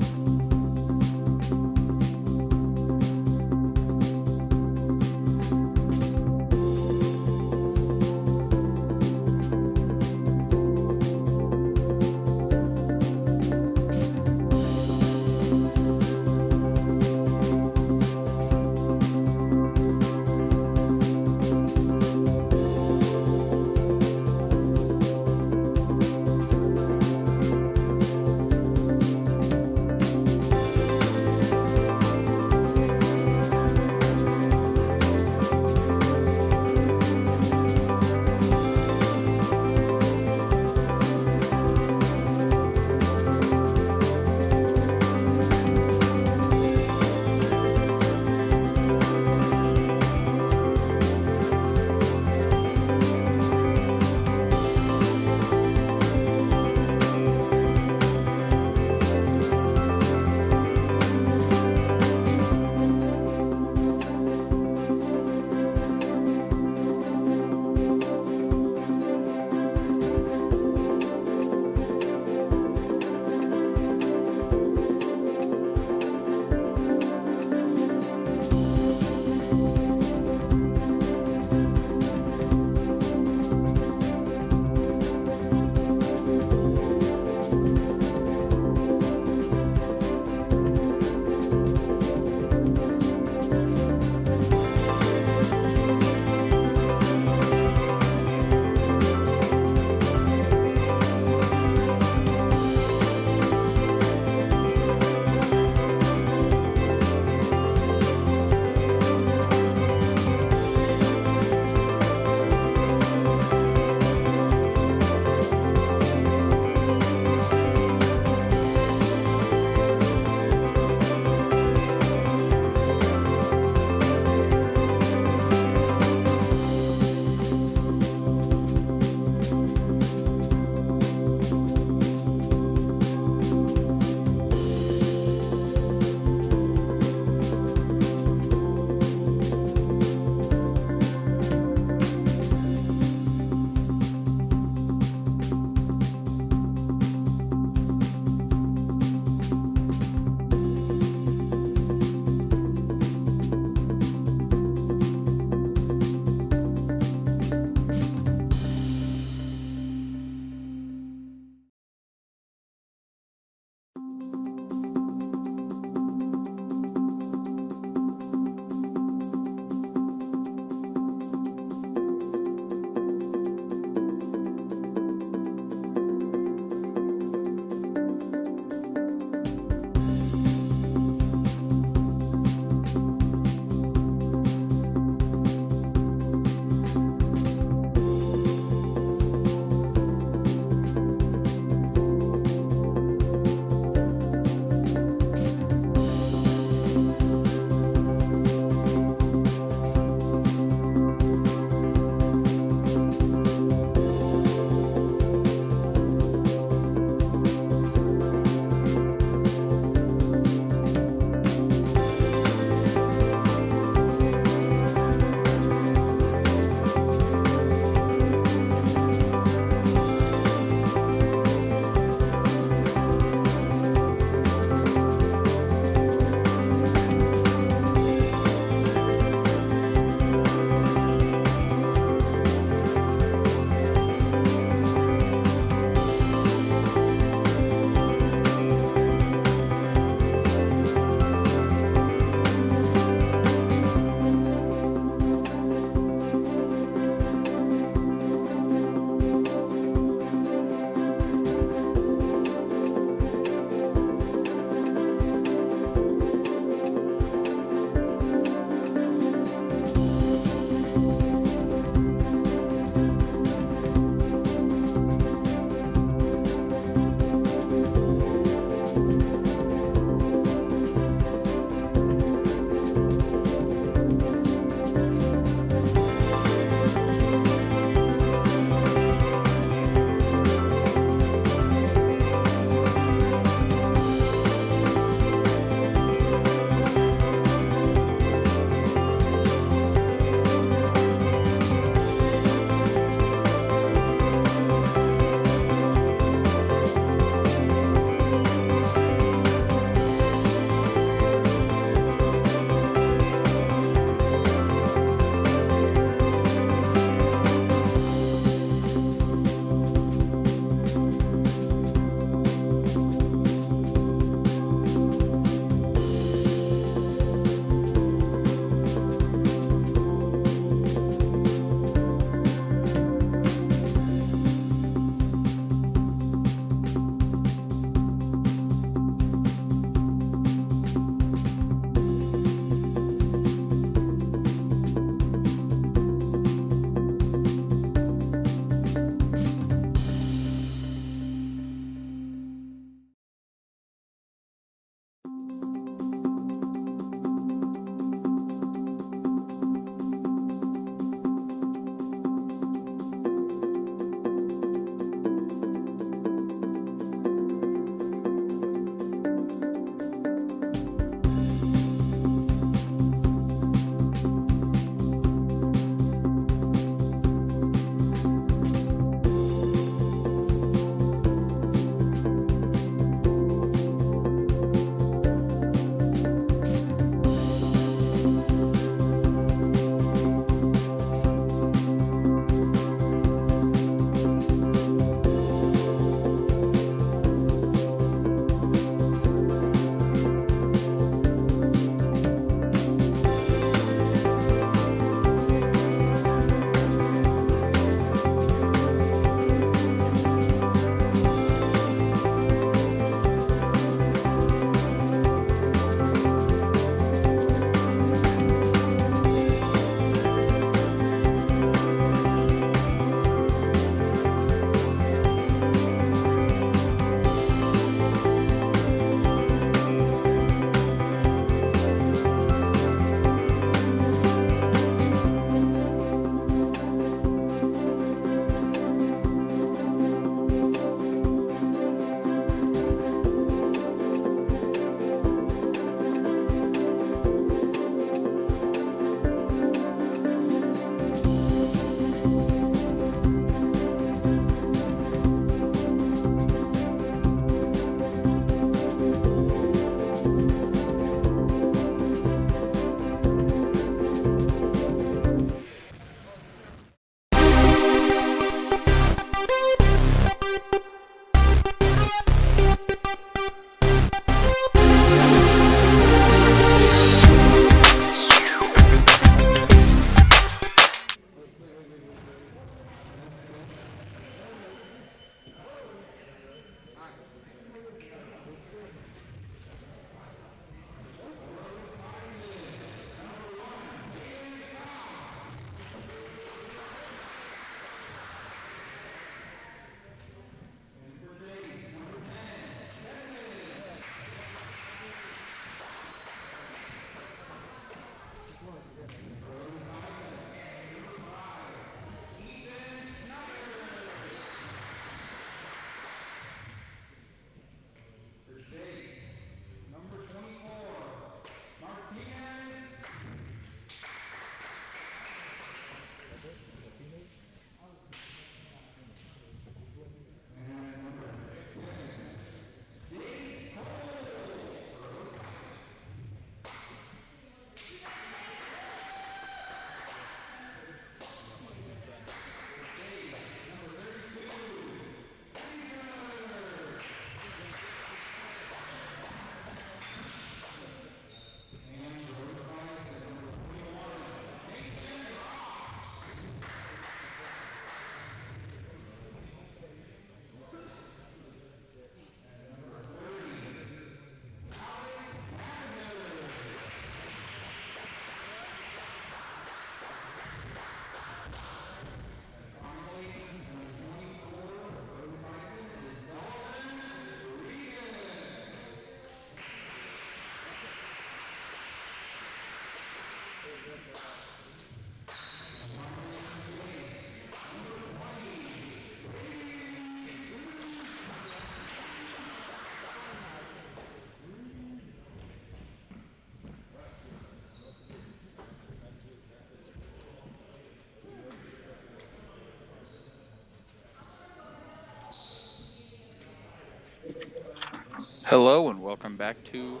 Hello and welcome back to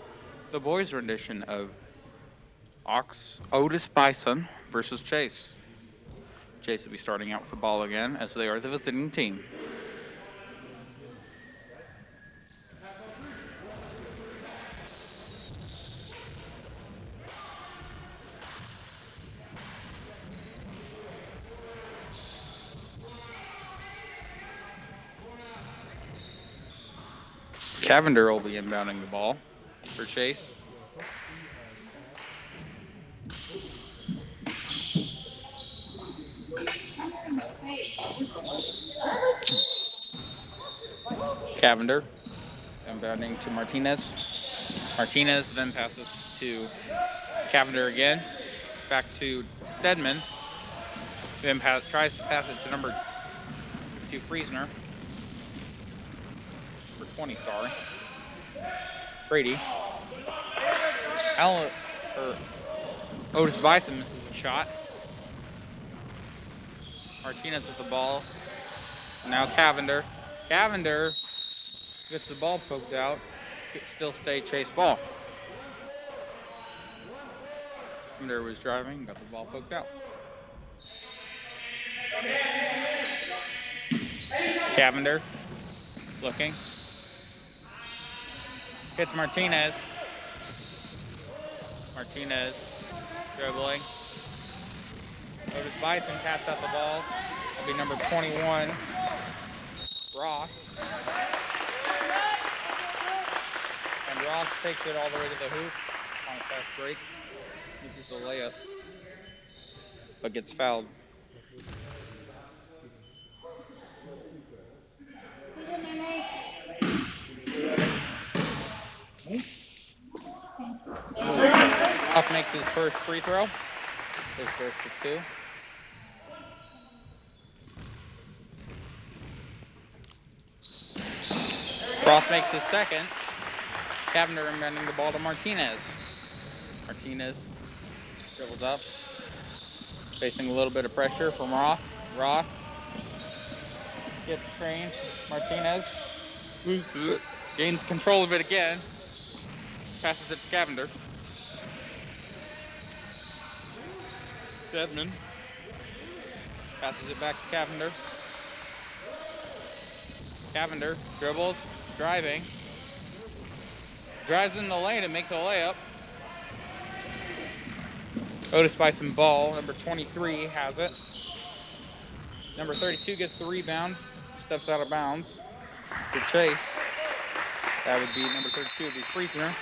the boys' rendition of Otis-Bison versus Chase. Chase will be starting out with the ball again as they are the visiting team. Cavender will be inbounding the ball for Chase. Cavender inbounding to Martinez. Martinez then passes to Cavender again. Back to Stedman. Then tries to pass it to Friesner. For 20, sorry. Brady. Otis-Bison misses a shot. Martinez with the ball. Now Cavender. Cavender gets the ball poked out. Still stay Chase ball. Cavender was driving, got the ball poked out. Cavender looking. Hits Martinez. Martinez dribbling. Otis-Bison taps out the ball. That'll be number 21, Roth. And Roth takes it all the way to the hoop on a fast break. This is the layup, but gets fouled. Roth makes his first free throw. His first of two. Roth makes his second. Cavender inbounding the ball to Martinez. Martinez dribbles up. Facing a little bit of pressure from Roth. Roth gets screened. Martinez loses it. Gains control of it again. Passes it to Cavender. Stedman passes it back to Cavender. Cavender dribbles, driving. Drives in the lane and makes a layup. Otis-Bison ball, number 23 has it. Number 32 gets the rebound, steps out of bounds for Chase. That would be number 32 would be Friesner.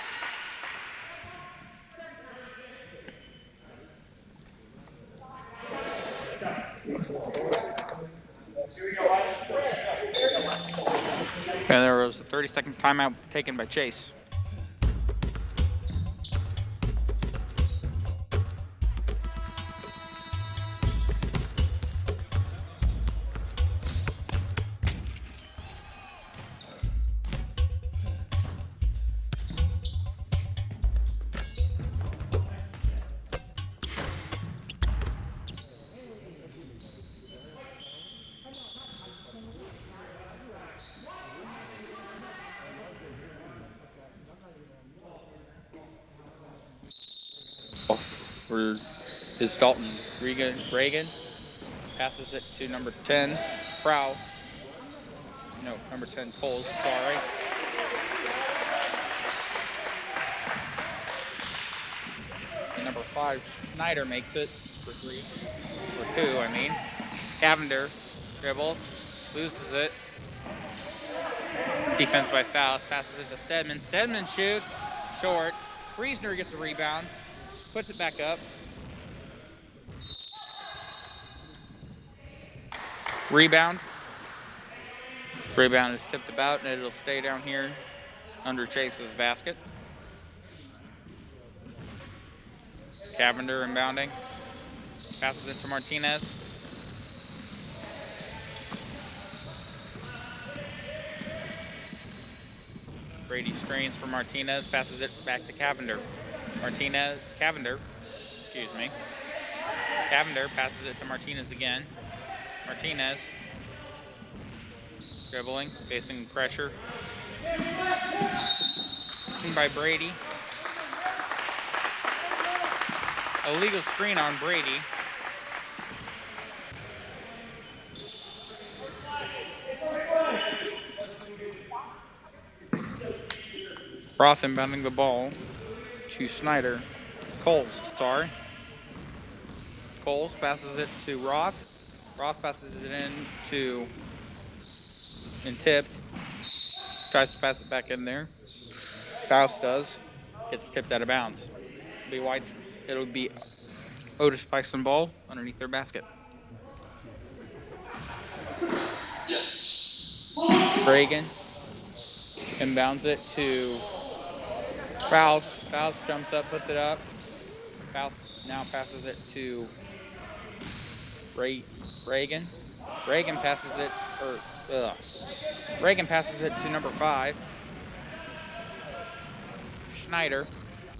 And there was a 30-second timeout taken by Chase. For is Dalton. Reagan passes it to number 10, Kraus. No, number 10, Coles, sorry. And number 5, Snyder makes it for 3. For 2, I mean. Cavender dribbles, loses it. Defense by Faust, passes it to Stedman. Stedman shoots, short. Friesner gets the rebound. Puts it back up. Rebound. Rebound is tipped about and it'll stay down here under Chase's basket. Cavender inbounding. Passes it to Martinez. Brady screens for Martinez. Passes it back to Cavender. Cavender passes it to Martinez again. Martinez dribbling, facing pressure. by Brady. Illegal screen on Brady. Roth inbounding the ball to Snyder. Coles, sorry. Coles passes it to Roth. Roth passes it in to and tipped. Tries to pass it back in there. Faust does. Gets tipped out of bounds. It'll be Otis-Bison ball underneath their basket. Reagan inbounds it to Faust. Faust jumps up, puts it up. Faust now passes it to Reagan. Reagan passes it to number 5. Schneider.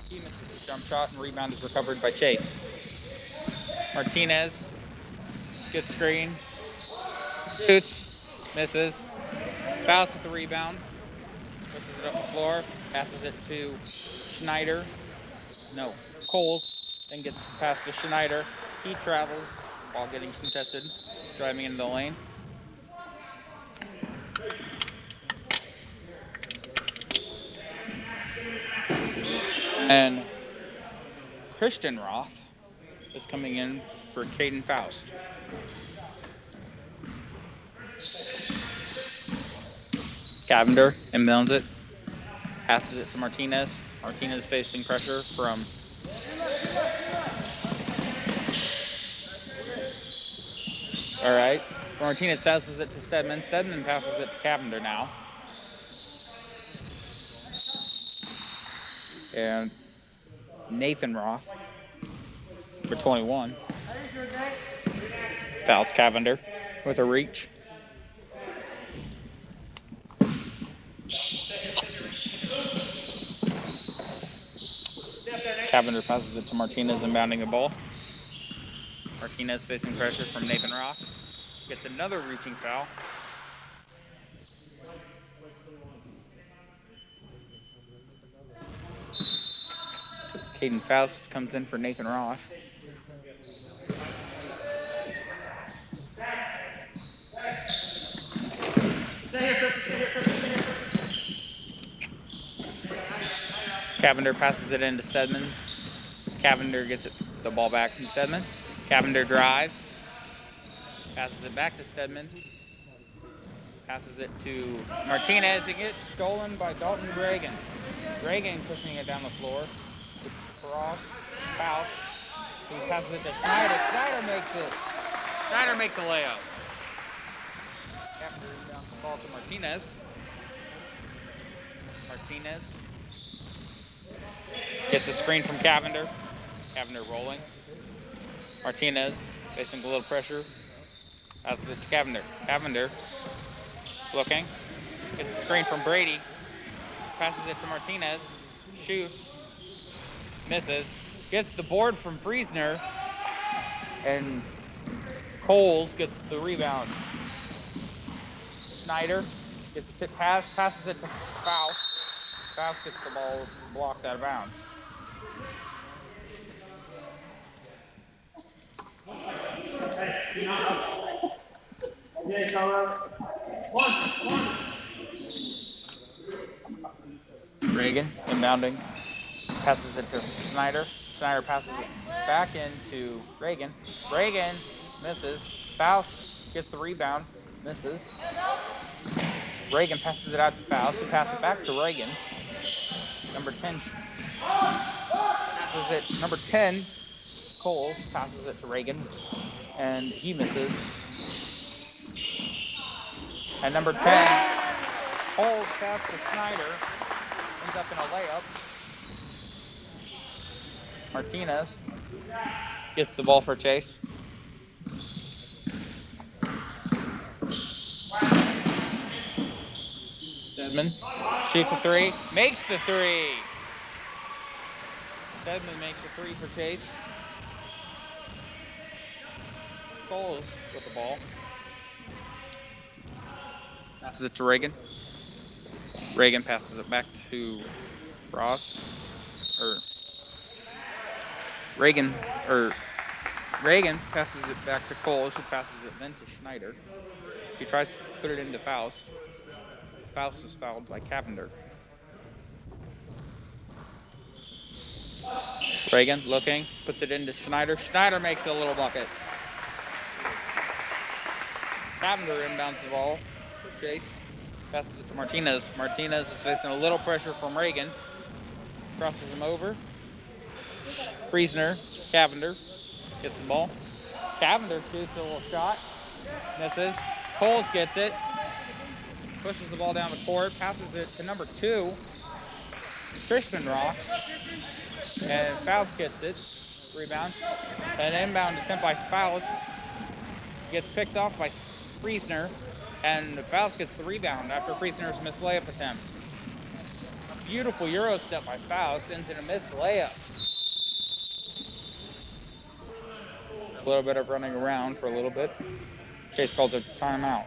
He misses his jump shot, and rebound is recovered by Chase. Martinez. Good screen. Shoots. Misses. Faust with the rebound. Pushes it up the floor. Passes it to Schneider. No. Coles. Then gets passed to Schneider. He travels while getting contested. Driving into the lane. And Christian Roth is coming in for Caden Faust. Cavender inbounds it. Passes it to Martinez. Martinez facing pressure from Martinez passes it to Stedman. Stedman passes it to Cavender now. And Nathan Roth for 21. Fouls Cavender with a reach. Cavender passes it to Martinez inbounding the ball. Martinez facing pressure from Nathan Roth. Gets another reaching foul. Caden Faust comes in for Nathan Roth. Cavender passes it into Stedman. Cavender gets the ball back from Stedman. Cavender drives. Passes it back to Stedman. Passes it to Martinez. It gets stolen by Dalton Reagan. Reagan pushing it down the floor. Cross. Faust. He passes it to Schneider. Schneider makes it. Schneider makes a layup. Cavender inbounds the ball to Martinez. Martinez gets a screen from Cavender. Cavender rolling. Martinez facing a little pressure. Passes it to Cavender. Cavender looking. Gets a screen from Brady. Passes it to Martinez. Shoots. Misses. Gets the board from Friesner. And Coles gets the rebound. Schneider gets a tip pass. Passes it to Faust. Faust gets the ball blocked out of bounds. Reagan inbounding. Passes it to Schneider. Schneider passes it back into Reagan. Reagan misses. Faust gets the rebound. Misses. Reagan passes it out to Faust. He passes it back to Reagan. Number 10 passes it. Number 10, Coles passes it to Reagan, and he misses. And number 10, Coles passes to Schneider, ends up in a layup. Martinez gets the ball for Chase. Stedman shoots a 3, makes the 3. Stedman makes a 3 for Chase. Coles with the ball. Passes it to Reagan. Reagan passes it back to Frost, or Reagan passes it back to Cole, who passes it then to Schneider. He tries to put it into Faust. Faust is fouled by Cavender. Reagan looking, puts it into Schneider. Schneider makes a little bucket. Cavender inbounds the ball for Chase. Passes it to Martinez. Martinez is facing a little pressure from Reagan. Crosses him over. Friesner, Cavender gets the ball. Cavender shoots a little shot. Misses. Coles gets it. Pushes the ball down the court. Passes it to number 2, Christian Roth. And Faust gets it. Rebound. An inbound attempt by Faust. Gets picked off by Friesner. And Faust gets the rebound after Friesner's missed layup attempt. A beautiful Euro step by Faust ends in a missed layup. A little bit of running around for a little bit. Chase calls a timeout.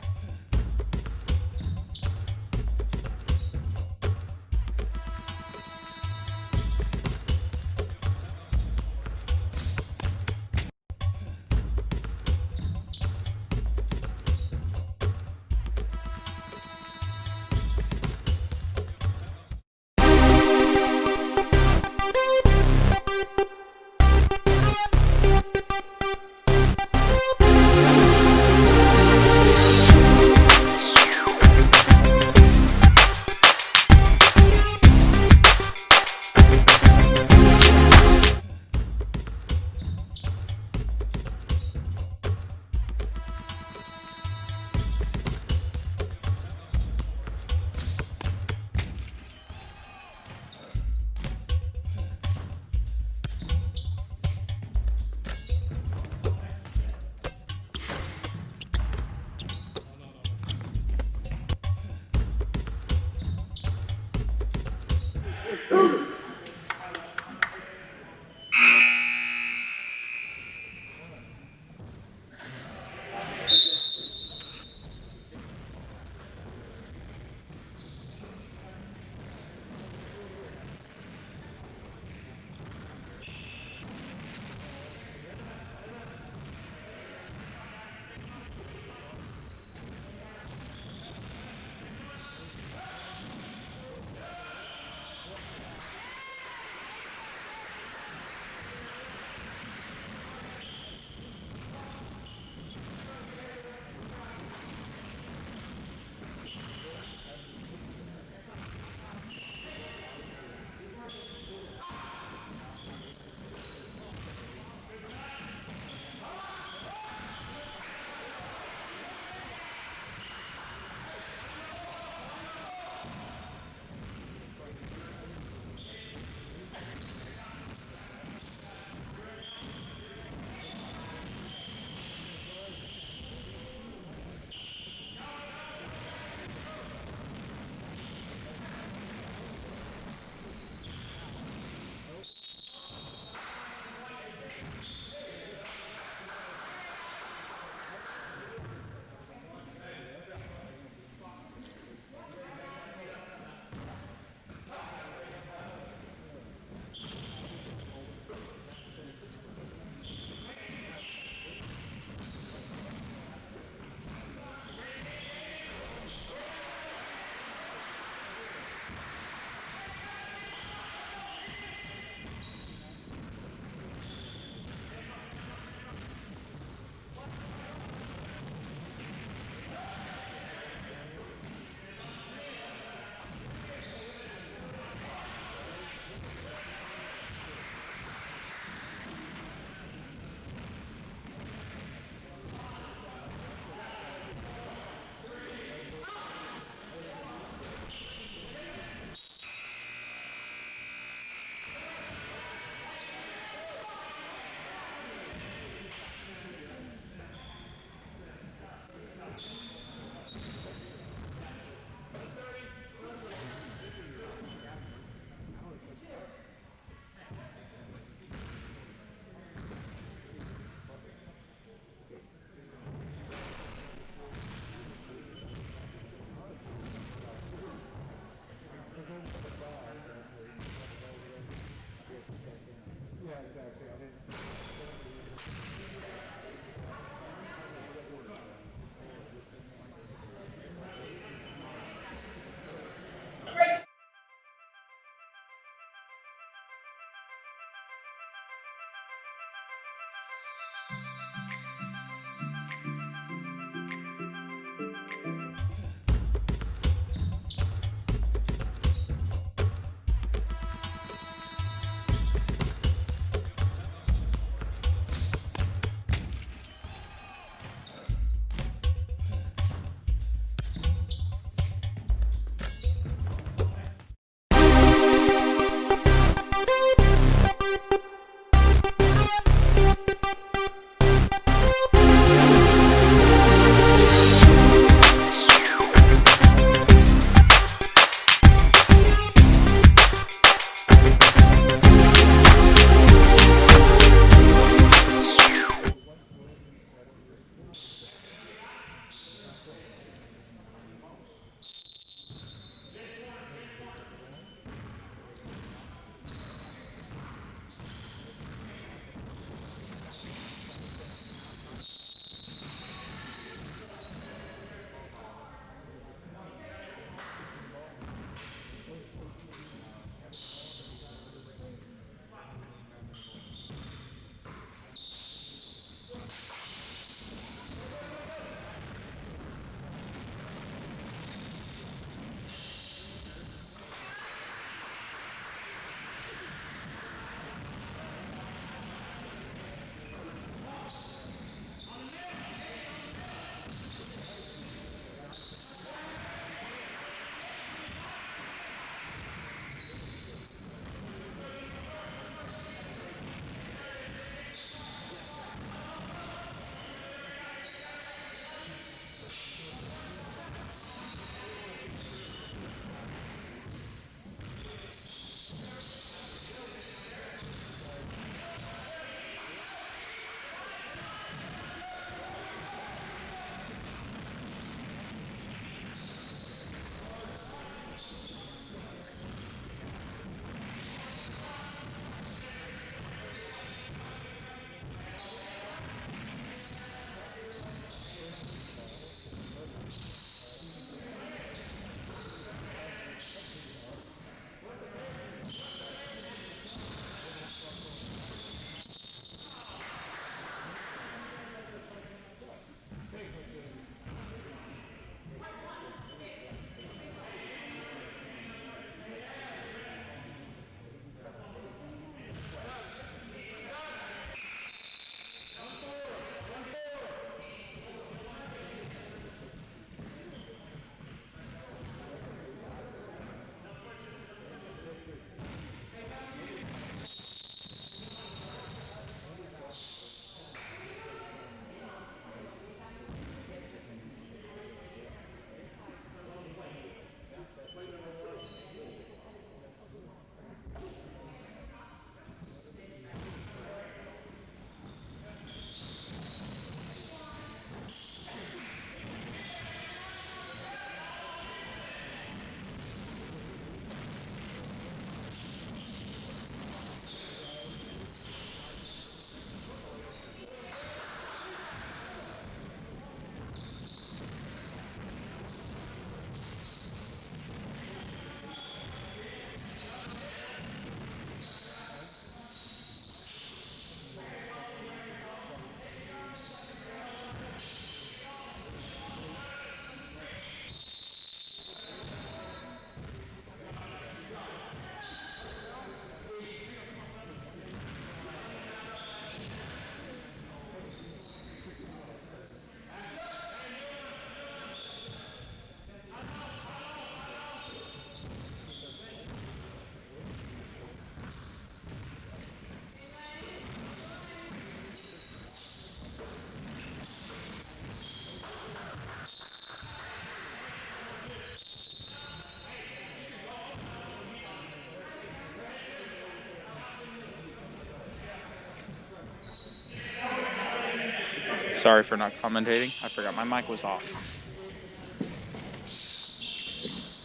Sorry for not commentating. I forgot my mic was off.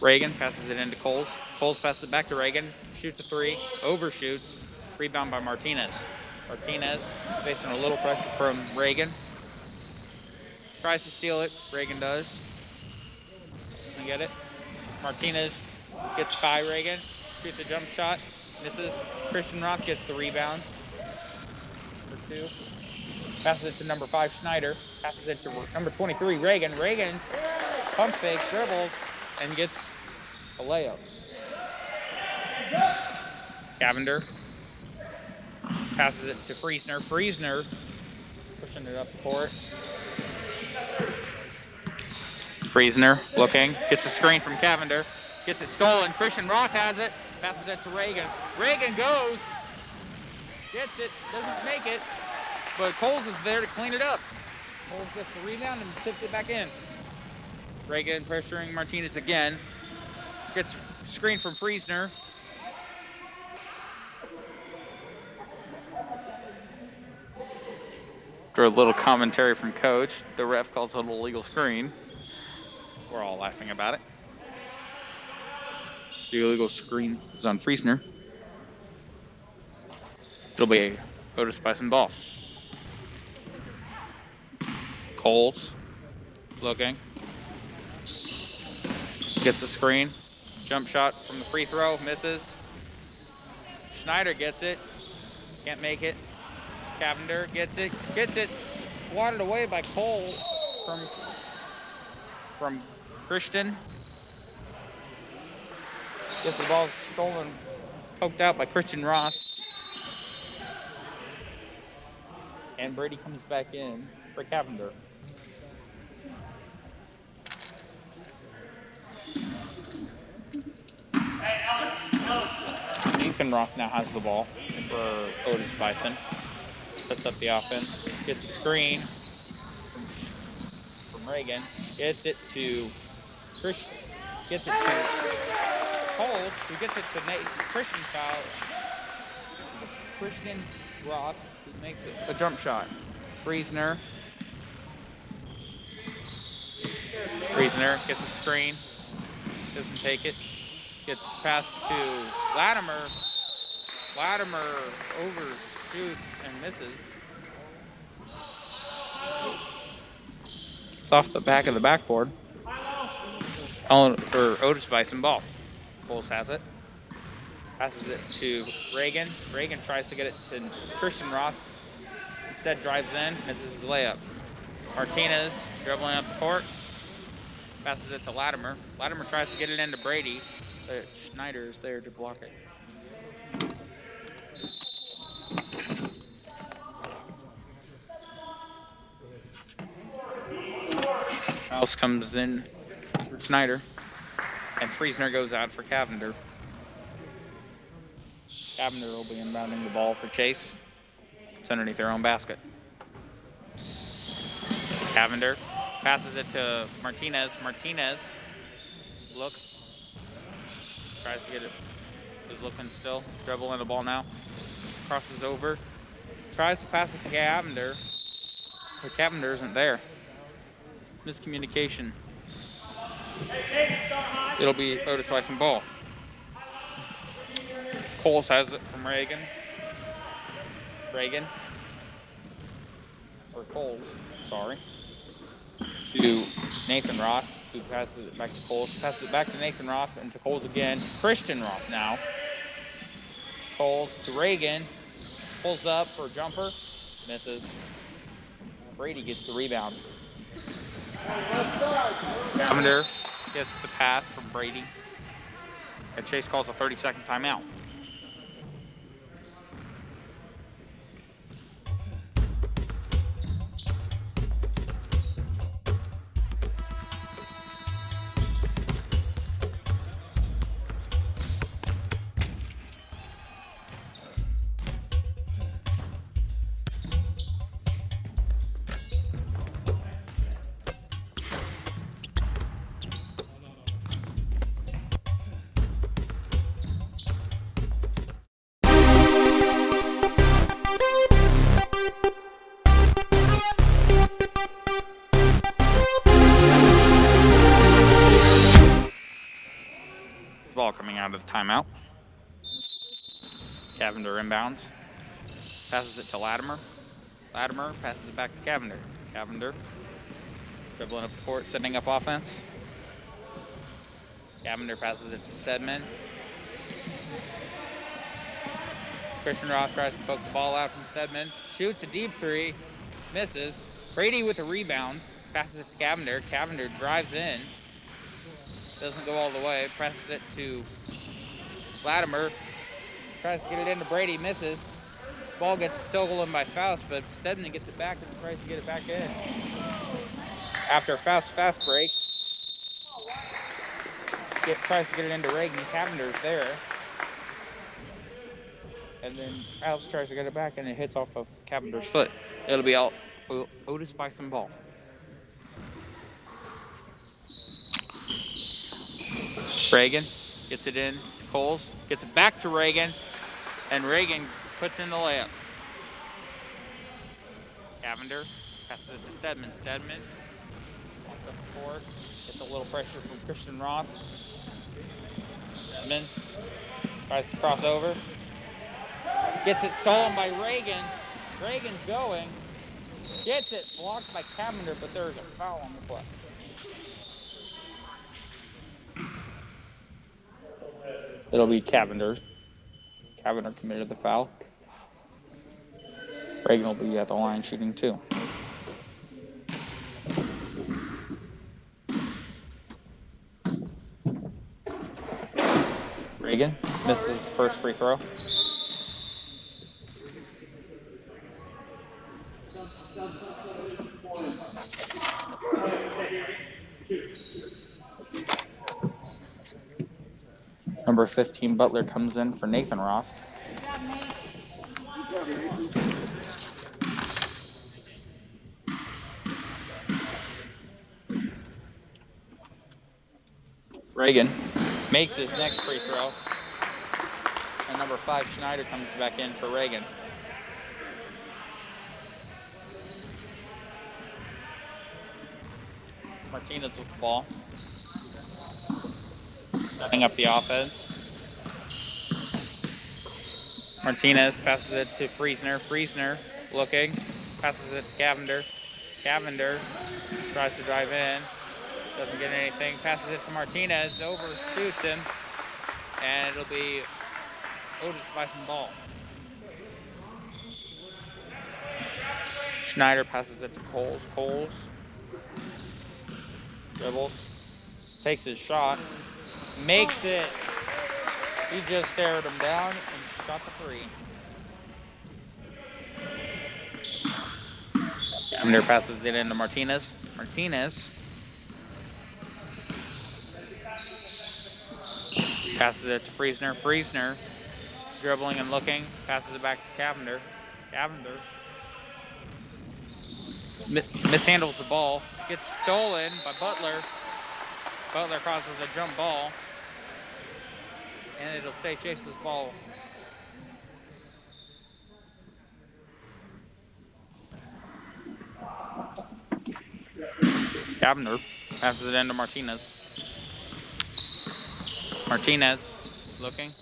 Reagan passes it into Coles. Coles passes it back to Reagan. Shoots a three. Overshoots. Rebound by Martinez. Martinez facing a little pressure from Reagan. Tries to steal it. Reagan does. Doesn't get it. Martinez gets by Reagan. Shoots a jump shot. Misses. Christian Roth gets the rebound. Number 2. Passes it to number 5, Schneider. Passes it to number 23, Reagan. Reagan pump fake, dribbles, and gets a layup. Cavender passes it to Friesner. Friesner pushing it up the court. Friesner looking, gets a screen from Cavender, gets it stolen. Christian Roth has it, passes it to Reagan. Reagan goes, gets it, doesn't make it, but Coles is there to clean it up. Coles gets the rebound and tips it back in. Reagan pressuring Martinez again. Gets screen from Friesner. After a little commentary from Coach, the ref calls it an illegal screen. We're all laughing about it. The illegal screen is on Friesner. It'll be a Otis-Bison ball. Coles looking. Gets a screen. Jump shot from the free throw. Misses. Schneider gets it. Can't make it. Cavender gets it. Gets it. Swatted away by Cole from Christian. Gets the ball stolen. Poked out by Christian Roth. And Brady comes back in for Cavender. Ethan Roth now has the ball for Otis-Bison. Sets up the offense. Gets a screen from Reagan. Gets it to Christian. Gets it to Coles, who gets it to Christian foul. Christian Roth, who makes it a jump shot. Friesner. Friesner gets a screen. Doesn't take it. Gets passed to Latimer. Latimer overshoots and misses. It's off the back of the backboard. Otis-Bison ball. Coles has it. Passes it to Reagan. Reagan tries to get it to Christian Roth. Instead drives in, misses his layup. Martinez dribbling up the court. Passes it to Latimer. Latimer tries to get it into Brady. But Schneider is there to block it. House comes in for Schneider. And Friesner goes out for Cavender. Cavender will be inbounding the ball for Chase. It's underneath their own basket. Cavender passes it to Martinez. Martinez looks. Tries to get it. Is looking still. Dribbling the ball now. Crosses over. Tries to pass it to Cavender. But Cavender isn't there. Miscommunication. It'll be Otis-Bison ball. Coles has it from Reagan. Reagan. Or Coles, sorry. To Nathan Roth, who passes it back to Coles. Passes it back to Nathan Roth and to Coles again. Christian Roth now. Coles to Reagan. Pulls up for a jumper. Misses. Brady gets the rebound. Cavender gets the pass from Brady. And Chase calls a 30-second timeout. out of the timeout. Cavender inbounds. Passes it to Latimer. Latimer passes it back to Cavender. Cavender dribbling up the court, setting up offense. Cavender passes it to Stedman. Christian Roth tries to poke the ball out from Stedman. Shoots a deep three. Misses. Brady with a rebound. Passes it to Cavender. Cavender drives in. Doesn't go all the way. Passes it to Latimer. Tries to get it into Brady. Misses. Ball gets stolen by Faust, but Stedman gets it back and tries to get it back in. After a fast break, tries to get it into Reagan. Cavender's there. And then Faust tries to get it back, and it hits off of Cavender's foot. It'll be all Otis-Bison ball. Reagan gets it in. Coles gets it back to Reagan, and Reagan puts in the layup. Cavender passes it to Stedman. Stedman walks up the court, gets a little pressure from Christian Roth. Stedman tries to cross over. Gets it stolen by Reagan. Reagan's going. Gets it blocked by Cavender, but there's a foul on the play. It'll be Cavender. Cavender committed the foul. Reagan will be at the line shooting 2. Reagan misses his first free throw. Number 15, Butler, comes in for Nathan Roth. Reagan makes his next free throw. And number 5, Schneider, comes back in for Reagan. Martinez with the ball. Setting up the offense. Martinez passes it to Friesner. Friesner looking. Passes it to Cavender. Cavender tries to drive in. Doesn't get anything. Passes it to Martinez. Overshoots him. And it'll be Otis-Bison ball. Schneider passes it to Coles. Coles dribbles. Takes his shot. Makes it. He just stared him down and shot the free. Cavender passes it into Martinez. Martinez passes it to Friesner. Friesner dribbling and looking. Passes it back to Cavender. Cavender mishandles the ball. Gets stolen by Butler. Butler crosses a jump ball. And it'll stay Chase's ball. Cavender passes it into Martinez. Martinez looking.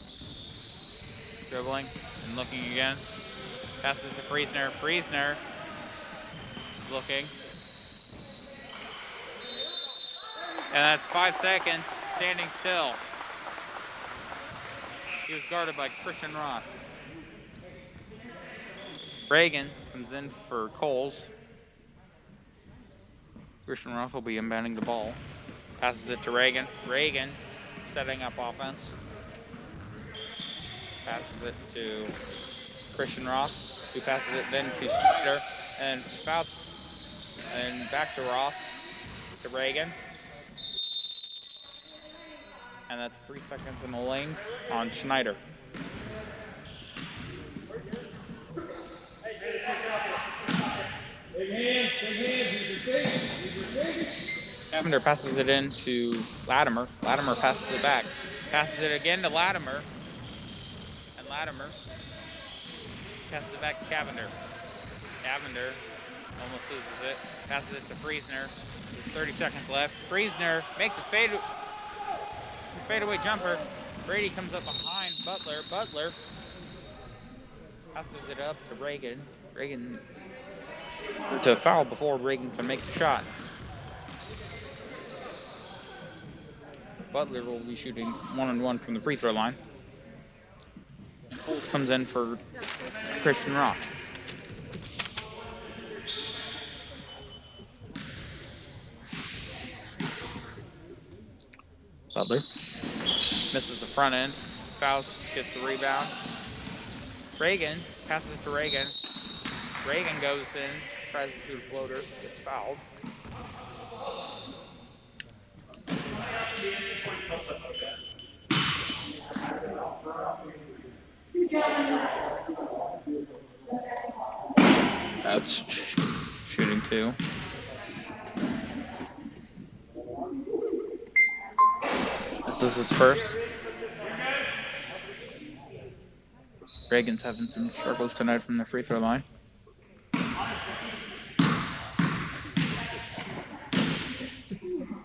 Dribbling and looking again. Passes it to Friesner. Friesner is looking. And that's 5 seconds, standing still. He was guarded by Christian Roth. Reagan comes in for Coles. Christian Roth will be inbounding the ball. Passes it to Reagan. Reagan setting up offense. Passes it to Christian Roth, who passes it then to Schneider, and Faust, and back to Roth, to Reagan. And that's 3 seconds in the lane on Schneider. Cavender passes it in to Latimer. Latimer passes it back. Passes it again to Latimer. And Latimer passes it back to Cavender. Cavender almost loses it. Passes it to Friesner. 30 seconds left. Friesner makes a fadeaway jumper. Brady comes up behind Butler. Butler passes it up to Reagan. Reagan to a foul before Reagan can make the shot. Butler will be shooting 1-on-1 from the free throw line. Coles comes in for Christian Roth. Butler misses the front end. Faust gets the rebound. Reagan passes it to Reagan. Reagan goes in, tries to shoot a floater, gets fouled. That's shooting 2. This is his first. Reagan's having some struggles tonight from the free throw line.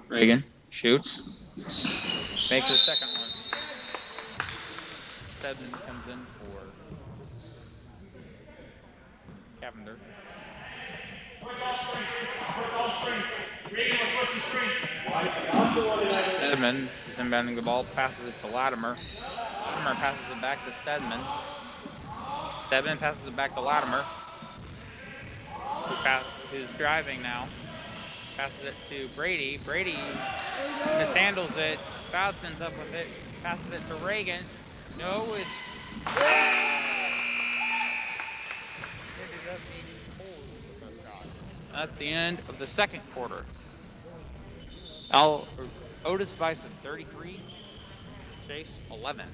Reagan shoots. Makes his second one. Stedman comes in for Cavender. Stedman is inbounding the ball, passes it to Latimer. Latimer passes it back to Stedman. Stedman passes it back to Latimer, who's driving now. Passes it to Brady. Brady mishandles it. Fouts ends up with it. Passes it to Reagan. No, it's... Ended up being pulled with a shot. That's the end of the second quarter. Otis-Bison 33, Chase 11.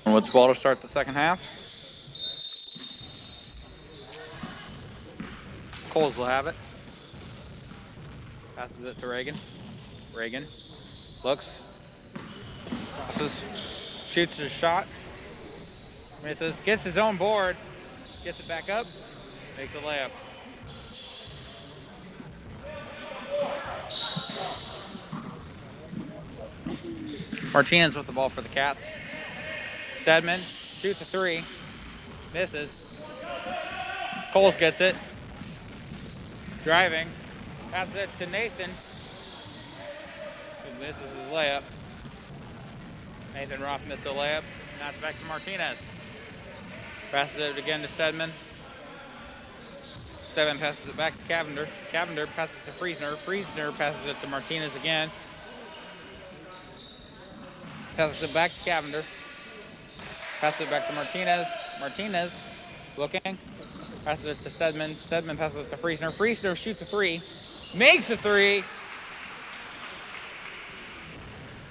What's ball to start the second half? Coles will have it. Passes it to Reagan. Reagan looks, passes, shoots his shot, misses, gets his own board, gets it back up, makes a layup. Martinez with the ball for the Cats. Stedman shoots a three, misses. Coles gets it, driving, passes it to Nathan, who misses his layup. Nathan Roth missed a layup. Now it's back to Martinez. Passes it again to Stedman. Stedman passes it back to Cavender. Cavender passes it to Friesner. Friesner passes it to Martinez again. Passes it back to Cavender. Passes it back to Martinez. Martinez looking. Passes it to Stedman. Stedman passes it to Friesner. Friesner shoots a three. Makes a three.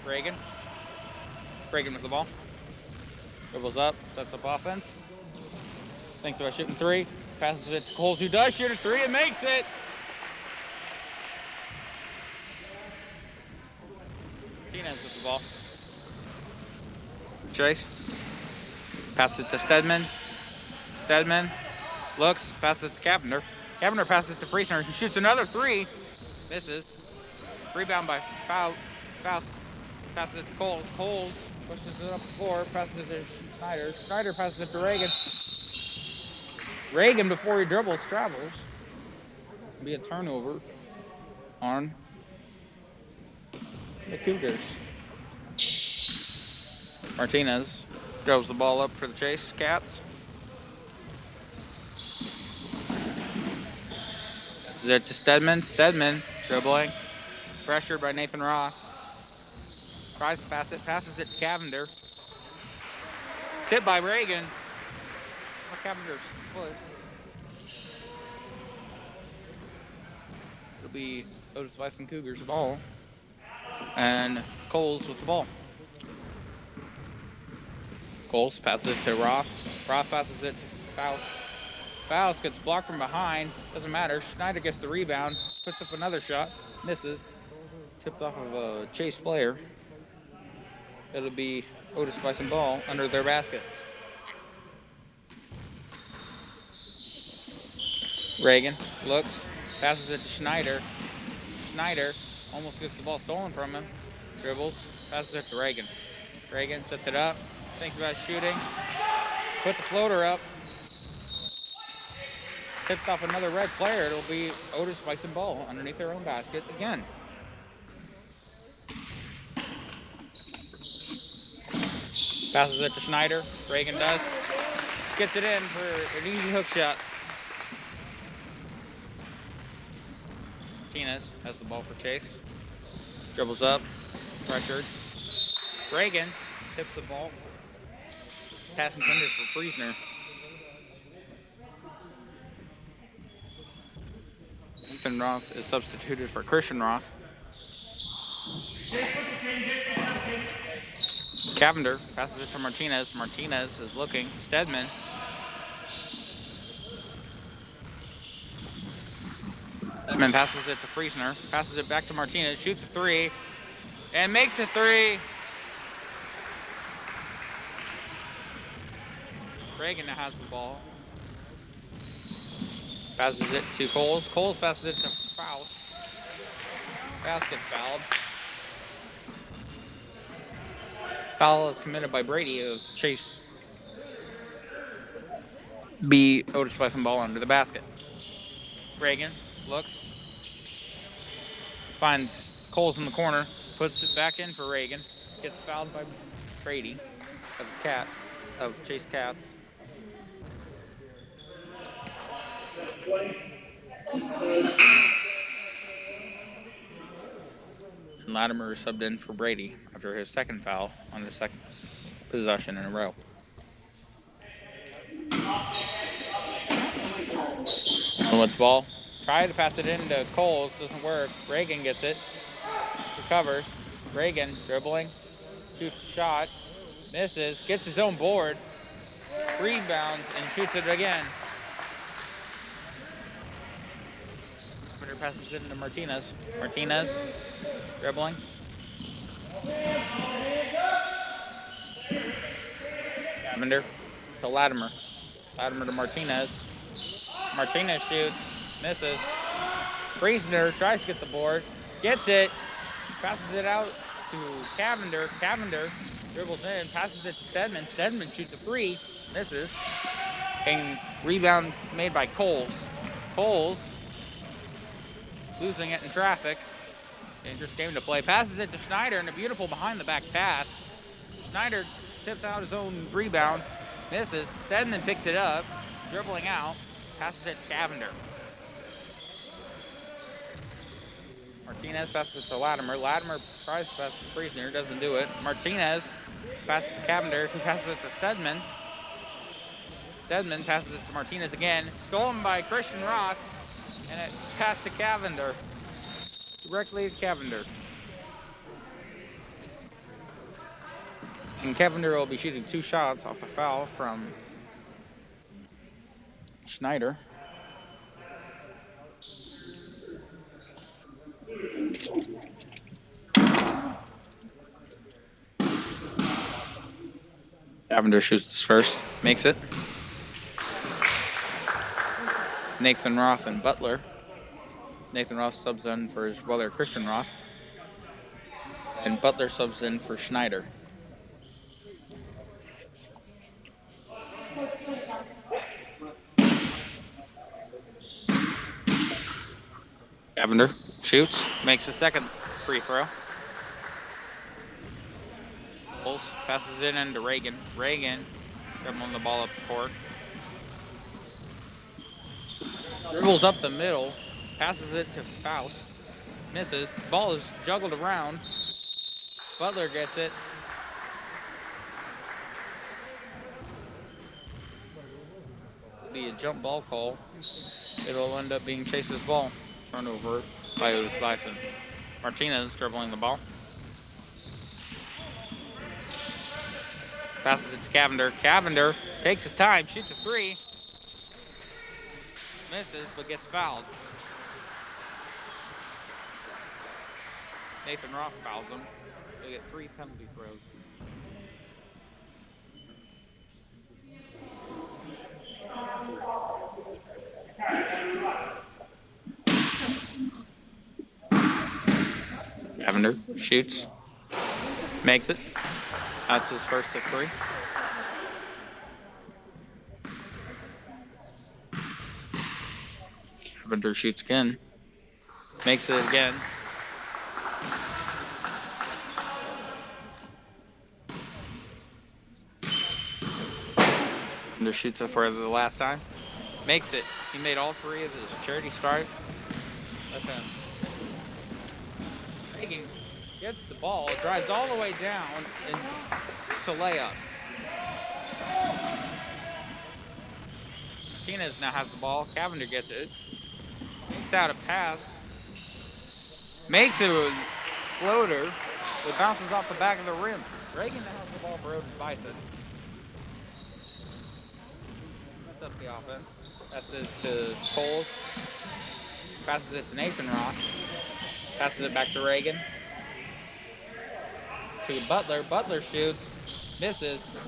Reagan. Reagan with the ball. Dribbles up. Sets up offense. Thinks about shooting three. Passes it to Coles, who does shoot a three and makes it. Martinez with the ball. Chase. Passes it to Stedman. Stedman looks, passes it to Cavender. Cavender passes it to Friesner. He shoots another three. Misses. Rebound by Faust. Passes it to Coles. Coles pushes it up the floor. Passes it to Schneider. Schneider passes it to Reagan. Reagan, before he dribbles, travels. Be a turnover on the Cougars. Martinez dribbles the ball up for the Chase Cats. This is it to Stedman. Stedman dribbling. Pressured by Nathan Roth. Tries to pass it. Passes it to Cavender. Tipped by Reagan. Cavender's foot. It'll be Otis-Bison Cougars ball. And Coles with the ball. Coles passes it to Roth. Roth passes it to Faust. Faust gets blocked from behind. Doesn't matter. Schneider gets the rebound. Puts up another shot. Misses. Tipped off of a Chase player. It'll be Otis-Bison ball under their basket. Reagan looks, passes it to Schneider. Schneider almost gets the ball stolen from him. Dribbles, passes it to Reagan. Reagan sets it up, thinks about shooting, puts a floater up, tips off another red player. It'll be Otis-Bison ball underneath their own basket again. Passes it to Schneider. Reagan does. Gets it in for an easy hook shot. Martinez has the ball for Chase. Dribbles up. Pressured. Reagan tips the ball. Pass intended for Friesner. Nathan Roth is substituted for Christian Roth. Cavender passes it to Martinez. Martinez is looking. Stedman. Stedman passes it to Friesner. Passes it back to Martinez. Shoots a three. And makes a three. Reagan now has the ball. Passes it to Coles. Coles passes it to Faust. Faust gets fouled. Foul is committed by Brady of Chase. B. Otis-Bison ball under the basket. Reagan looks. Finds Coles in the corner. Puts it back in for Reagan. Gets fouled by Brady of Chase Cats. And Latimer is subbed in for Brady after his second foul on the second possession in a row. What's ball? Try to pass it into Coles, doesn't work. Reagan gets it, recovers. Reagan dribbling, shoots a shot, Misses. Gets his own board. Rebounds and shoots it again. Passes it into Martinez. Martinez dribbling. Lavender to Latimer. Latimer to Martinez. Martinez shoots. Misses. Friesner tries to get the board. Gets it. Passes it out to Cavender. Cavender dribbles in. Passes it to Stedman. Stedman shoots a three. Misses. And rebound made by Coles. Coles losing it in traffic. Dangerous game to play. Passes it to Schneider and a beautiful behind the back pass. Schneider tips out his own rebound. Misses. Stedman picks it up. Dribbling out. Passes it to Cavender. Martinez passes it to Latimer. Latimer tries to pass it to Friesner. Doesn't do it. Martinez passes it to Cavender, who passes it to Stedman. Stedman passes it to Martinez again. Stolen by Christian Roth. And it's passed to Cavender. Directly to Cavender. And Cavender will be shooting 2 shots off a foul from Schneider. Cavender shoots his first. Makes it. Nathan Roth and Butler. Nathan Roth subs in for his brother Christian Roth. And Butler subs in for Schneider. Cavender shoots, makes the second free throw. Bulls passes it into Reagan. Reagan dribbling the ball up the court. Dribbles up the middle, passes it to Faust. Misses. The ball is juggled around. Butler gets it. It'll be a jump ball call. It'll end up being Chase's ball. Turnover by Otis-Bison. Martinez dribbling the ball. Passes it to Cavender. Cavender takes his time, shoots a three. Misses, but gets fouled. Nathan Roth fouls him. They get 3 penalty throws. Cavender shoots. Makes it. That's his first of 3. Cavender shoots again. Makes it again. Cavender shoots it for the last time. Makes it. He made all 3 of his charity stripe. That's him. Reagan gets the ball, drives all the way down and to layup. Martinez now has the ball. Cavender gets it. Makes out a pass. Makes it a floater. It bounces off the back of the rim. Reagan now has the ball for Otis-Bison. That's up the offense. That's it to Coles. Passes it to Nathan Roth. Passes it back to Reagan. To Butler. Butler shoots. Misses.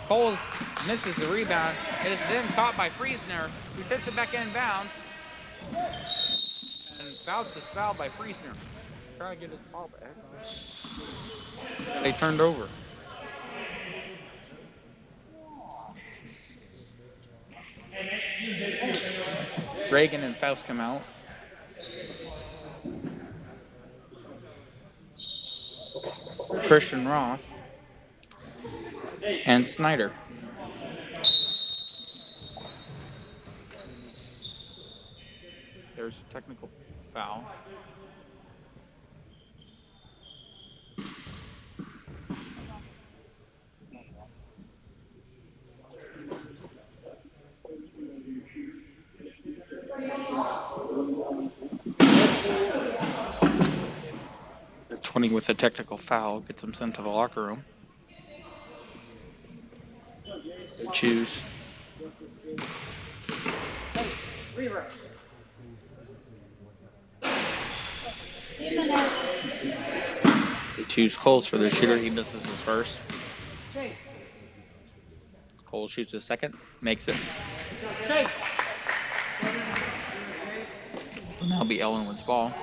Coles misses the rebound. It is then caught by Friesner, who tips it back in bounds. And Fouts is fouled by Friesner. Trying to get his ball back. They turned over. Reagan and Faust come out. Christian Roth and Snyder. There's a technical foul. The 20 with a technical foul gets him sent to the locker room. They choose. Reverse. They choose Coles for their shooter. He misses his first. Chase. Cole shoots his second. Makes it. Chase. And that'll be Ellenwood's ball.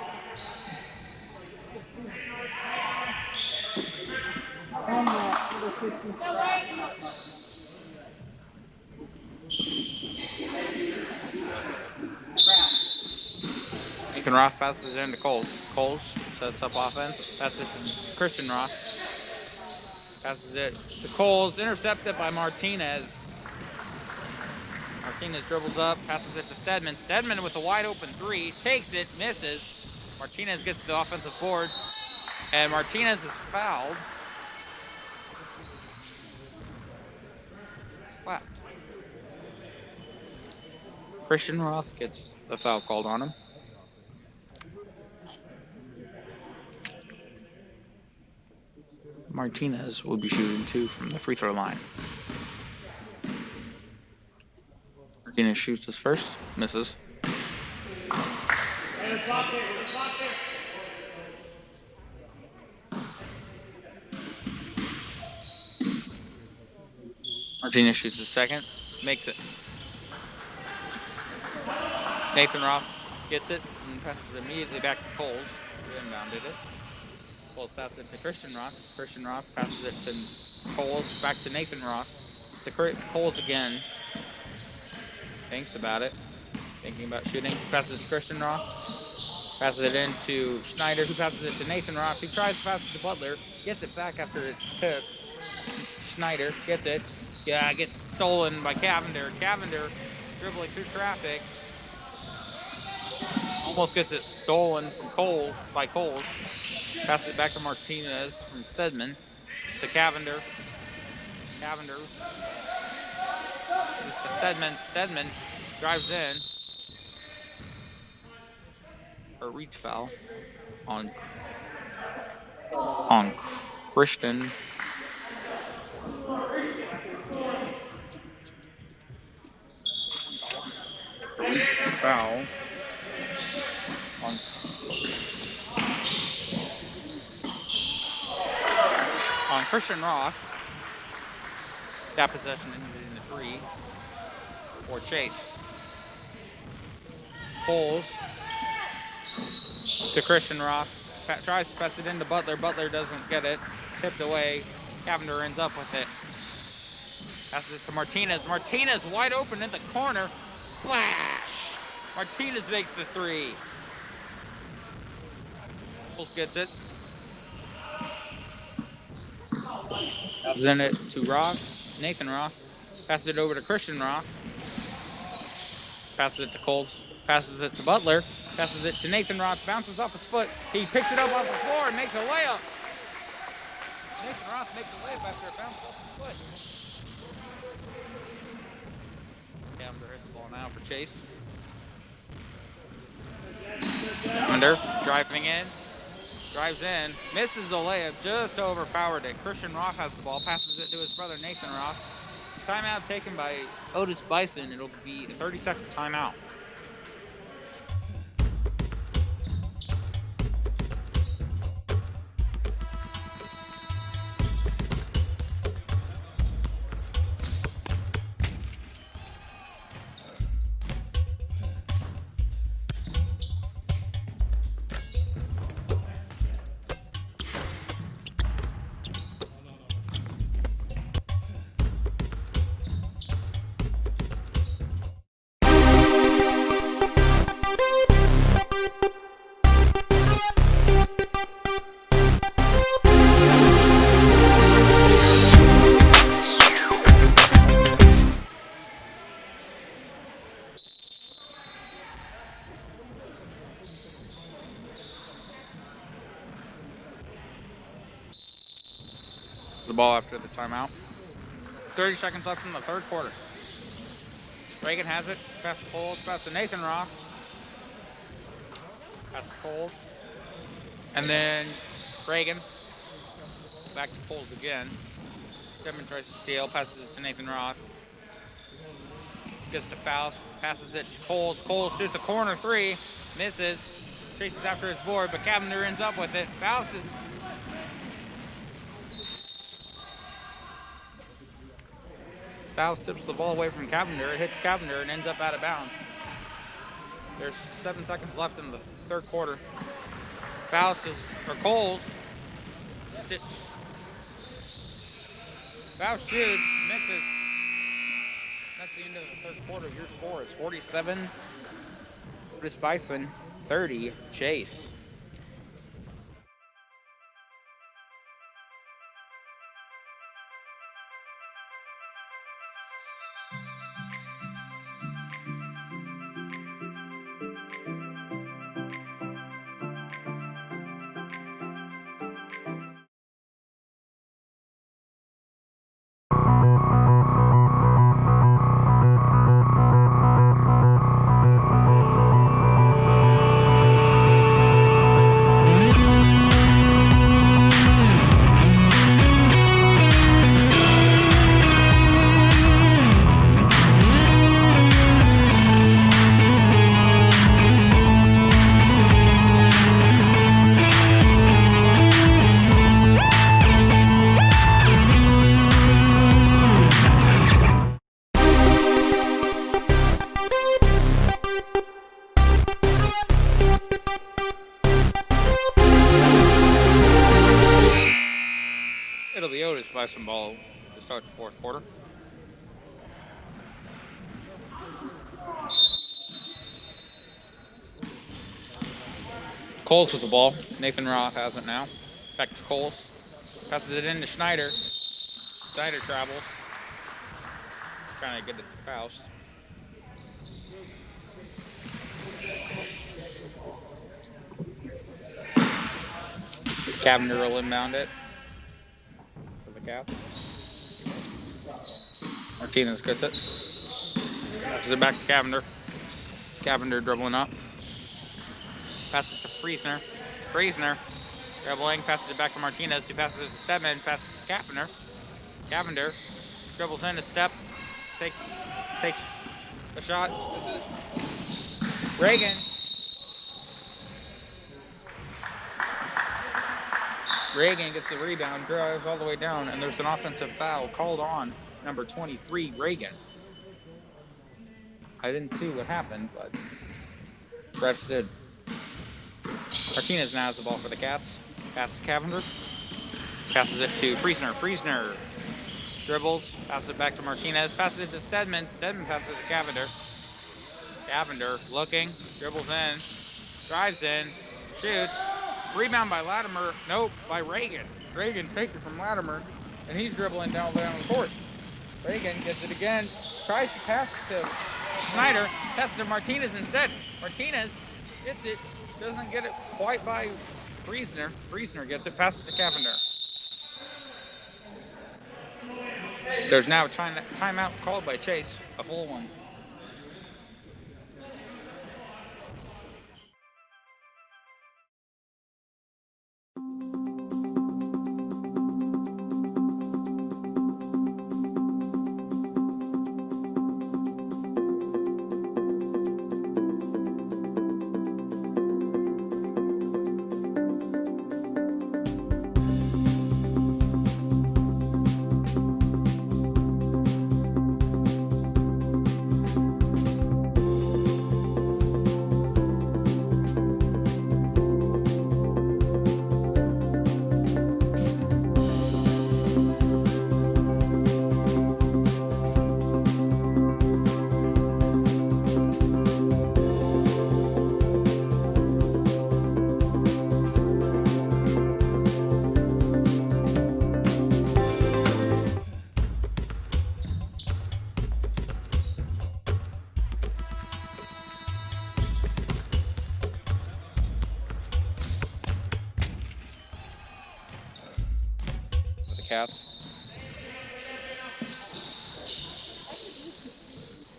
Nathan Roth passes it into Coles. Coles sets up offense. Passes it to Christian Roth. Passes it to Coles. Intercepted by Martinez. Martinez dribbles up. Passes it to Stedman. Stedman with a wide open three. Takes it. Misses. Martinez gets to the offensive board. And Martinez is fouled. Slapped. Christian Roth gets the foul called on him. Martinez will be shooting 2 from the free throw line. Martinez shoots his first, misses. Martinez shoots his second, makes it. Nathan Roth gets it and passes immediately back to Coles, who inbounded it. Coles passes it to Christian Roth. Christian Roth passes it to Coles, back to Nathan Roth. To Coles again. Thinks about it. Thinking about shooting. Passes it to Christian Roth. Passes it into Schneider, who passes it to Nathan Roth. He tries to pass it to Butler. Gets it back after it's tipped. Schneider gets it. Yeah, gets stolen by Cavender. Cavender dribbling through traffic. Almost gets it stolen from by Coles. Passes it back to Martinez from Stedman to Cavender. Cavender to Stedman. Stedman drives in. A reach foul on Christian. Reach foul on Christian Roth. That possession ended in the 3 for Chase. Coles to Christian Roth. Tries to pass it into Butler. Butler doesn't get it. Tipped away. Cavender ends up with it. Passes it to Martinez. Martinez wide open in the corner. Splash! Martinez makes the 3. Coles gets it. Passes in it to Roth. Nathan Roth. Passes it over to Christian Roth. Passes it to Coles. Passes it to Butler. Passes it to Nathan Roth. Bounces off his foot. He picks it up off the floor and makes a layup. Nathan Roth makes a layup after it bounces off his foot. Cavender hits the ball now for Chase. Cavender driving in. Drives in. Misses the layup. Just overpowered it. Christian Roth has the ball. Passes it to his brother Nathan Roth. Timeout taken by Otis-Bison. It'll be a 30-second timeout. The ball after the timeout. 30 seconds left in the third quarter. Reagan has it. Pass to Coles. Pass to Nathan Roth. Pass to Coles. And then Reagan. Back to Coles again. Stedman tries to steal. Passes it to Nathan Roth. Gets to Faust. Passes it to Coles. Coles shoots a corner three. Misses. Chases after his board, but Cavender ends up with it. Faust tips the ball away from Cavender. It hits Cavender and ends up out of bounds. There's 7 seconds left in the third quarter. Coles. That's it. Faust shoots, misses. That's the end of the third quarter. Your score is 47, Otis-Bison, 30, Chase. It'll be Otis-Bison ball to start the fourth quarter. Coles with the ball. Nathan Roth has it now. Back to Coles. Passes it in to Schneider. Schneider travels. Trying to get it to Faust. Cavender will inbound it for the Cavs. Martinez gets it. Passes it back to Cavender. Cavender dribbling up. Passes it to Friesner. Dribbling, passes it back to Martinez, who passes it to Stedman, passes it to Cavender. Cavender dribbles in a step, takes a shot. Reagan. Reagan gets the rebound, drives all the way down, and there's an offensive foul called on number 23, Reagan. I didn't see what happened, but refs did. Martinez now has the ball for the Cats. Pass to Cavender. Passes it to Friesner. Friesner dribbles. Passes it back to Martinez. Passes it to Stedman. Stedman passes it to Cavender. Cavender looking. Dribbles in. Drives in. Shoots. Rebound by Latimer. Nope, by Reagan. Reagan takes it from Latimer, and he's dribbling down the court. Reagan gets it again. Tries to pass it to Schneider. Passes it to Martinez instead. Martinez gets it. Doesn't get it quite by Friesner. Friesner gets it, passes to Cavender. There's now a timeout called by Chase, a full one. Cats.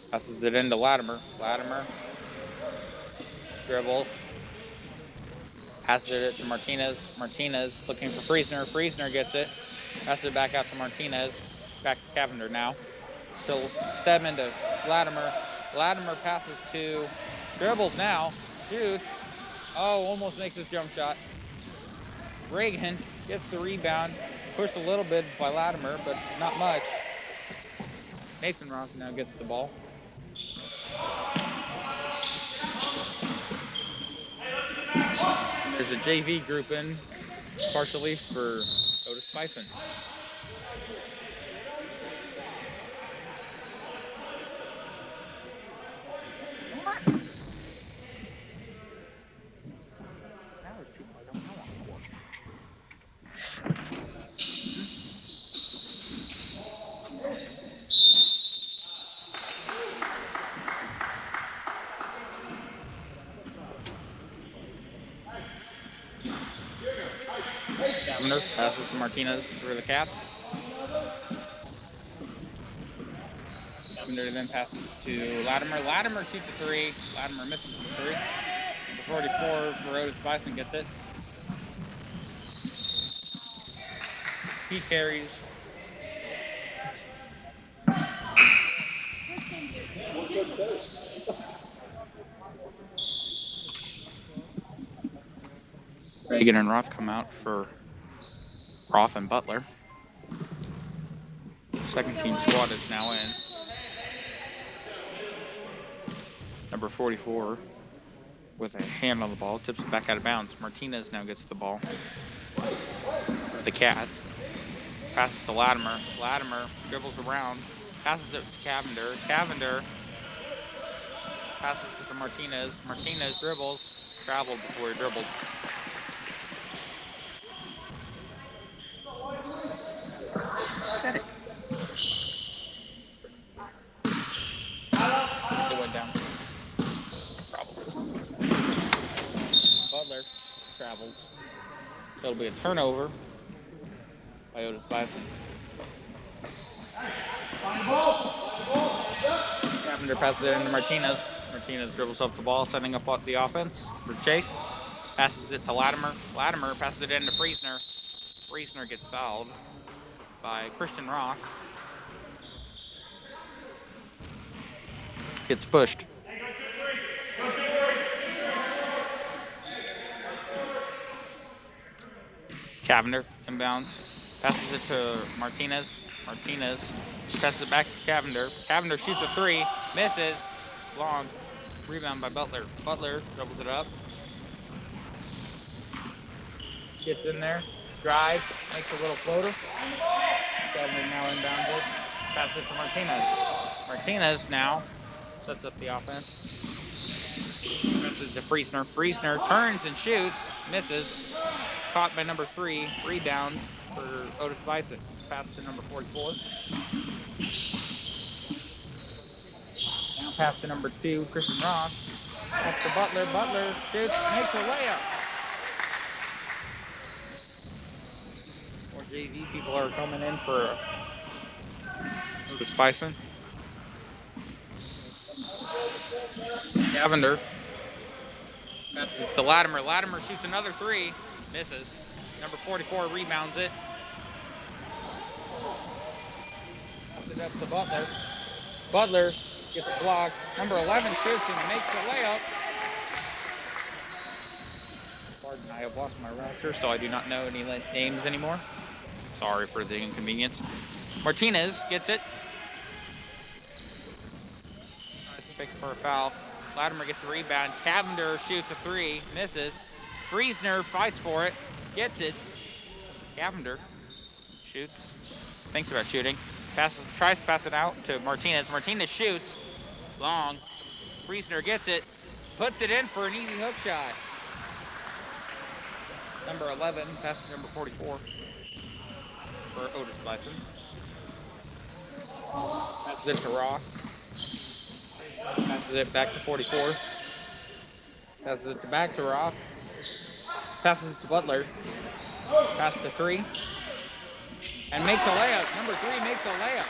Passes it into Latimer. Latimer dribbles. Passes it to Martinez. Martinez looking for Friesner. Friesner gets it. Passes it back out to Martinez. Back to Cavender now. Still Stedman to Latimer. Latimer passes to, dribbles now, shoots. Oh, almost makes his jump shot. Reagan gets the rebound, pushed a little bit by Latimer, but not much. Nathan Ross now gets the ball. There's a JV group in, partially for Otis-Bison. Passes to Martinez for the Cats. Lavender then passes to Latimer. Latimer shoots a three. Latimer misses the three. Number 44 for Otis-Bison gets it. He carries. Reagan and Roth come out for Roth and Butler. Second team squad is now in. Number 44 with a hand on the ball, tips it back out of bounds. Martinez now gets the ball. The Cats. Passes to Latimer. Latimer dribbles around. Passes it to Cavender. Cavender passes it to Martinez. Martinez dribbles. Traveled before he dribbled. Set it. It went down. Probably. Butler travels. It'll be a turnover by Otis-Bison. Cavender passes it into Martinez. Martinez dribbles up the ball, setting up the offense for Chase. Passes it to Latimer. Latimer passes it into Friesner. Friesner gets fouled by Christian Roth. Gets pushed. Cavender inbounds. Passes it to Martinez. Martinez passes it back to Cavender. Cavender shoots a three. Misses. Long. Rebound by Butler. Butler dribbles it up. Gets in there. Drives. Makes a little floater. Cavender now inbounds it. Passes it to Martinez. Martinez now sets up the offense. Passes to Friesner. Friesner turns and shoots. Misses. Caught by number 3. Rebound for Otis-Bison. Pass to number 44. Now pass to number 2, Christian Roth. Pass to Butler. Butler shoots, makes a layup. More JV people are coming in for Otis-Bison. Cavender passes it to Latimer. Latimer shoots another 3. Misses. Number 44 rebounds it. Passes it up to Butler. Butler gets a block. Number 11 shoots and makes the layup. Pardon, I have lost my roster, so I do not know any names anymore. Sorry for the inconvenience. Martinez gets it. Nice pick for a foul. Latimer gets the rebound. Cavender shoots a 3. Misses. Friesner fights for it. Gets it. Cavender shoots. Thinks about shooting. Tries to pass it out to Martinez. Martinez shoots. Long. Friesner gets it. Puts it in for an easy hook shot. Number 11 passes to number 44 for Otis-Bison. Passes it to Roth. Passes it back to 44. Passes it back to Roth. Passes it to Butler. Pass to 3. And makes a layup. Number 3 makes a layup.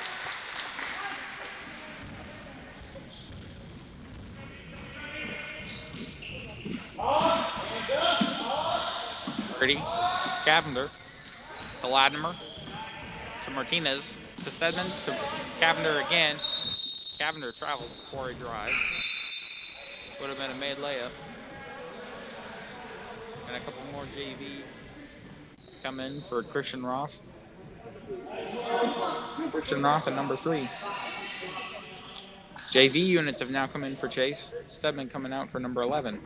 Cavender to Latimer to Martinez to Stedman to Cavender again. Cavender travels before he drives. Would have been a made layup. And a couple more JV come in for Christian Roth. Christian Roth at number 3. JV units have now come in for Chase. Stedman coming out for number 11.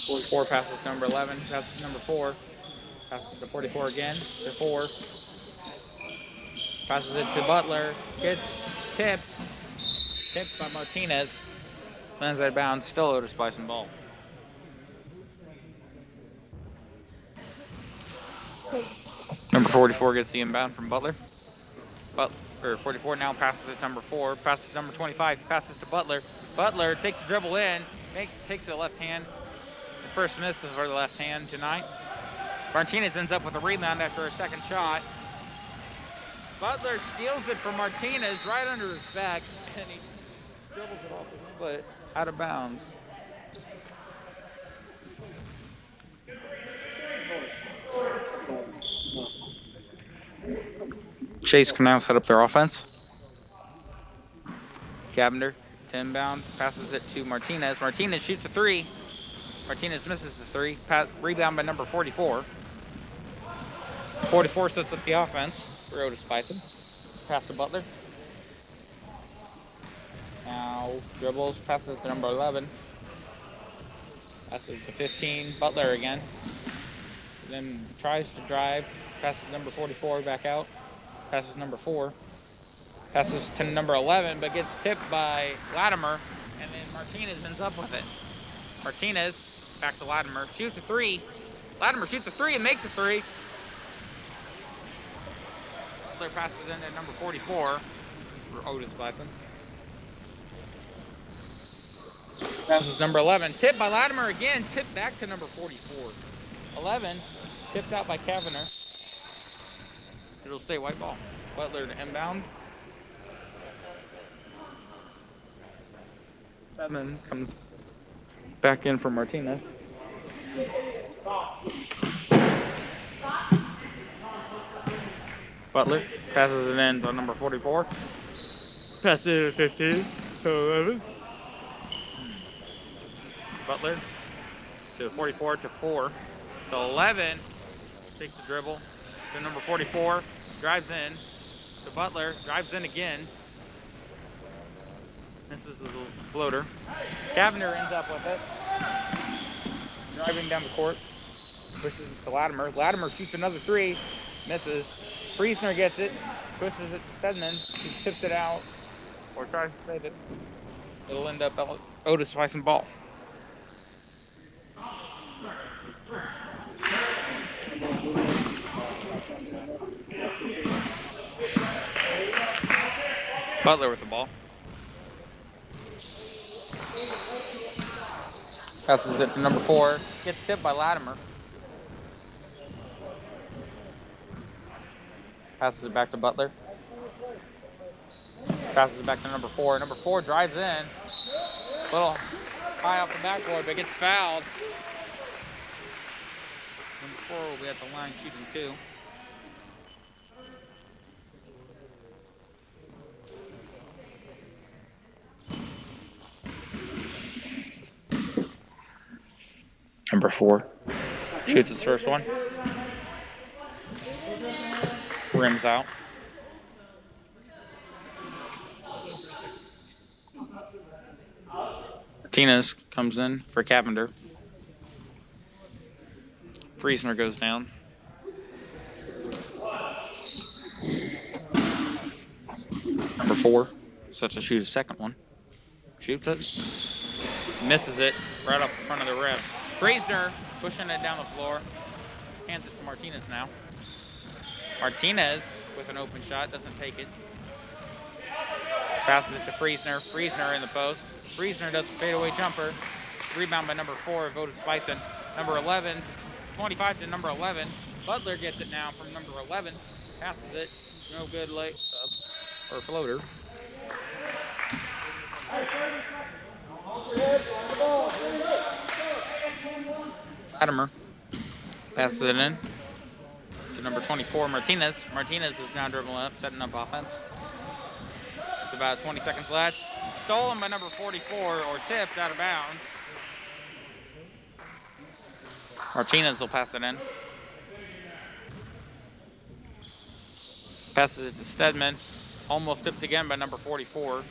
44 passes number 11, passes number 4, passes to 44 again, to 4, passes it to Butler, gets tipped by Martinez, lands out of bounds, still Otis-Bison ball. Number 44 gets the inbound from Butler. 44 now passes it to number 4, passes to number 25, passes to Butler. Butler takes the dribble in, takes the left hand. The first miss is for the left hand tonight. Martinez ends up with a rebound after a second shot. Butler steals it from Martinez right under his back, and he dribbles it off his foot, out of bounds. Chase can now set up their offense. Cavender, to inbound, passes it to Martinez. Martinez shoots a 3. Martinez misses the 3. Rebound by number 44. 44 sets up the offense for Otis-Bison. Pass to Butler. Now dribbles, passes to number 11. Passes to 15. Butler again. Then tries to drive. Passes number 44 back out. Passes number 4. Passes to number 11, but gets tipped by Latimer, and then Martinez ends up with it. Martinez, back to Latimer, shoots a 3. Latimer shoots a 3 and makes a 3. Butler passes in at number 44 for Otis-Bison. Passes number 11, tipped by Latimer again, tipped back to number 44. 11, tipped out by Cavender. It'll stay white ball. Butler to inbound. Stedman comes back in for Martinez. Butler passes it in to number 44. Passes it to 15 to 11. Butler to 44 to 4 to 11. Takes the dribble to number 44. Drives in to Butler. Drives in again. Misses his floater. Cavender ends up with it. Driving down the court. Pushes it to Latimer. Latimer shoots another 3. Misses. Friesner gets it. Pushes it to Stedman. He tips it out. Or tries to save it. It'll end up Otis-Bison ball. Butler with the ball. Passes it to number 4. Gets tipped by Latimer. Passes it back to Butler. Passes it back to number 4. Number 4 drives in. A little high off the backboard, but gets fouled. Number 4 will be at the line shooting 2. Number 4 shoots his first one. Rims out. Martinez comes in for Cavender. Friesner goes down. Number 4 sets to shoot a second one. Shoots it. Misses it right off the front of the rim. Friesner pushing it down the floor. Hands it to Martinez now. Martinez with an open shot, doesn't take it. Passes it to Friesner. Friesner in the post. Friesner does a fadeaway jumper. Rebound by number 4 of Otis-Bison. Number 11, 25 to number 11. Butler gets it now from number 11. Passes it. No good late or floater. Latimer Passes it in to number 24, Martinez. Martinez is now dribbling up, setting up offense. With about 20 seconds left. Stolen by number 44, or tipped out of bounds. Martinez will pass it in. Passes it to Stedman. Almost tipped again by number 44.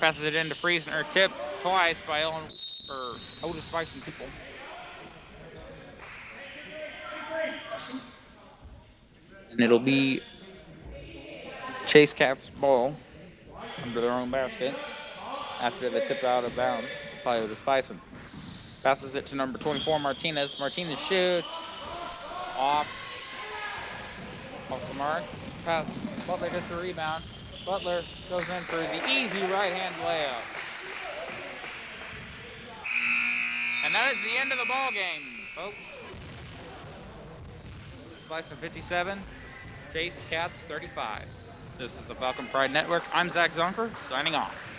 Passes it into Friesen, or tipped twice by Otis-Bison people. And it'll be Chase Cats' ball under their own basket after the tip out of bounds by Otis-Bison. Passes it to number 24, Martinez. Martinez shoots off the mark. Pass. Butler gets the rebound. Butler goes in for the easy right-hand layup. And that is the end of the ball game, folks. Bison 57, Chase Cats 35. This is the Falcon Pride Network. I'm Zach Zonker, signing off.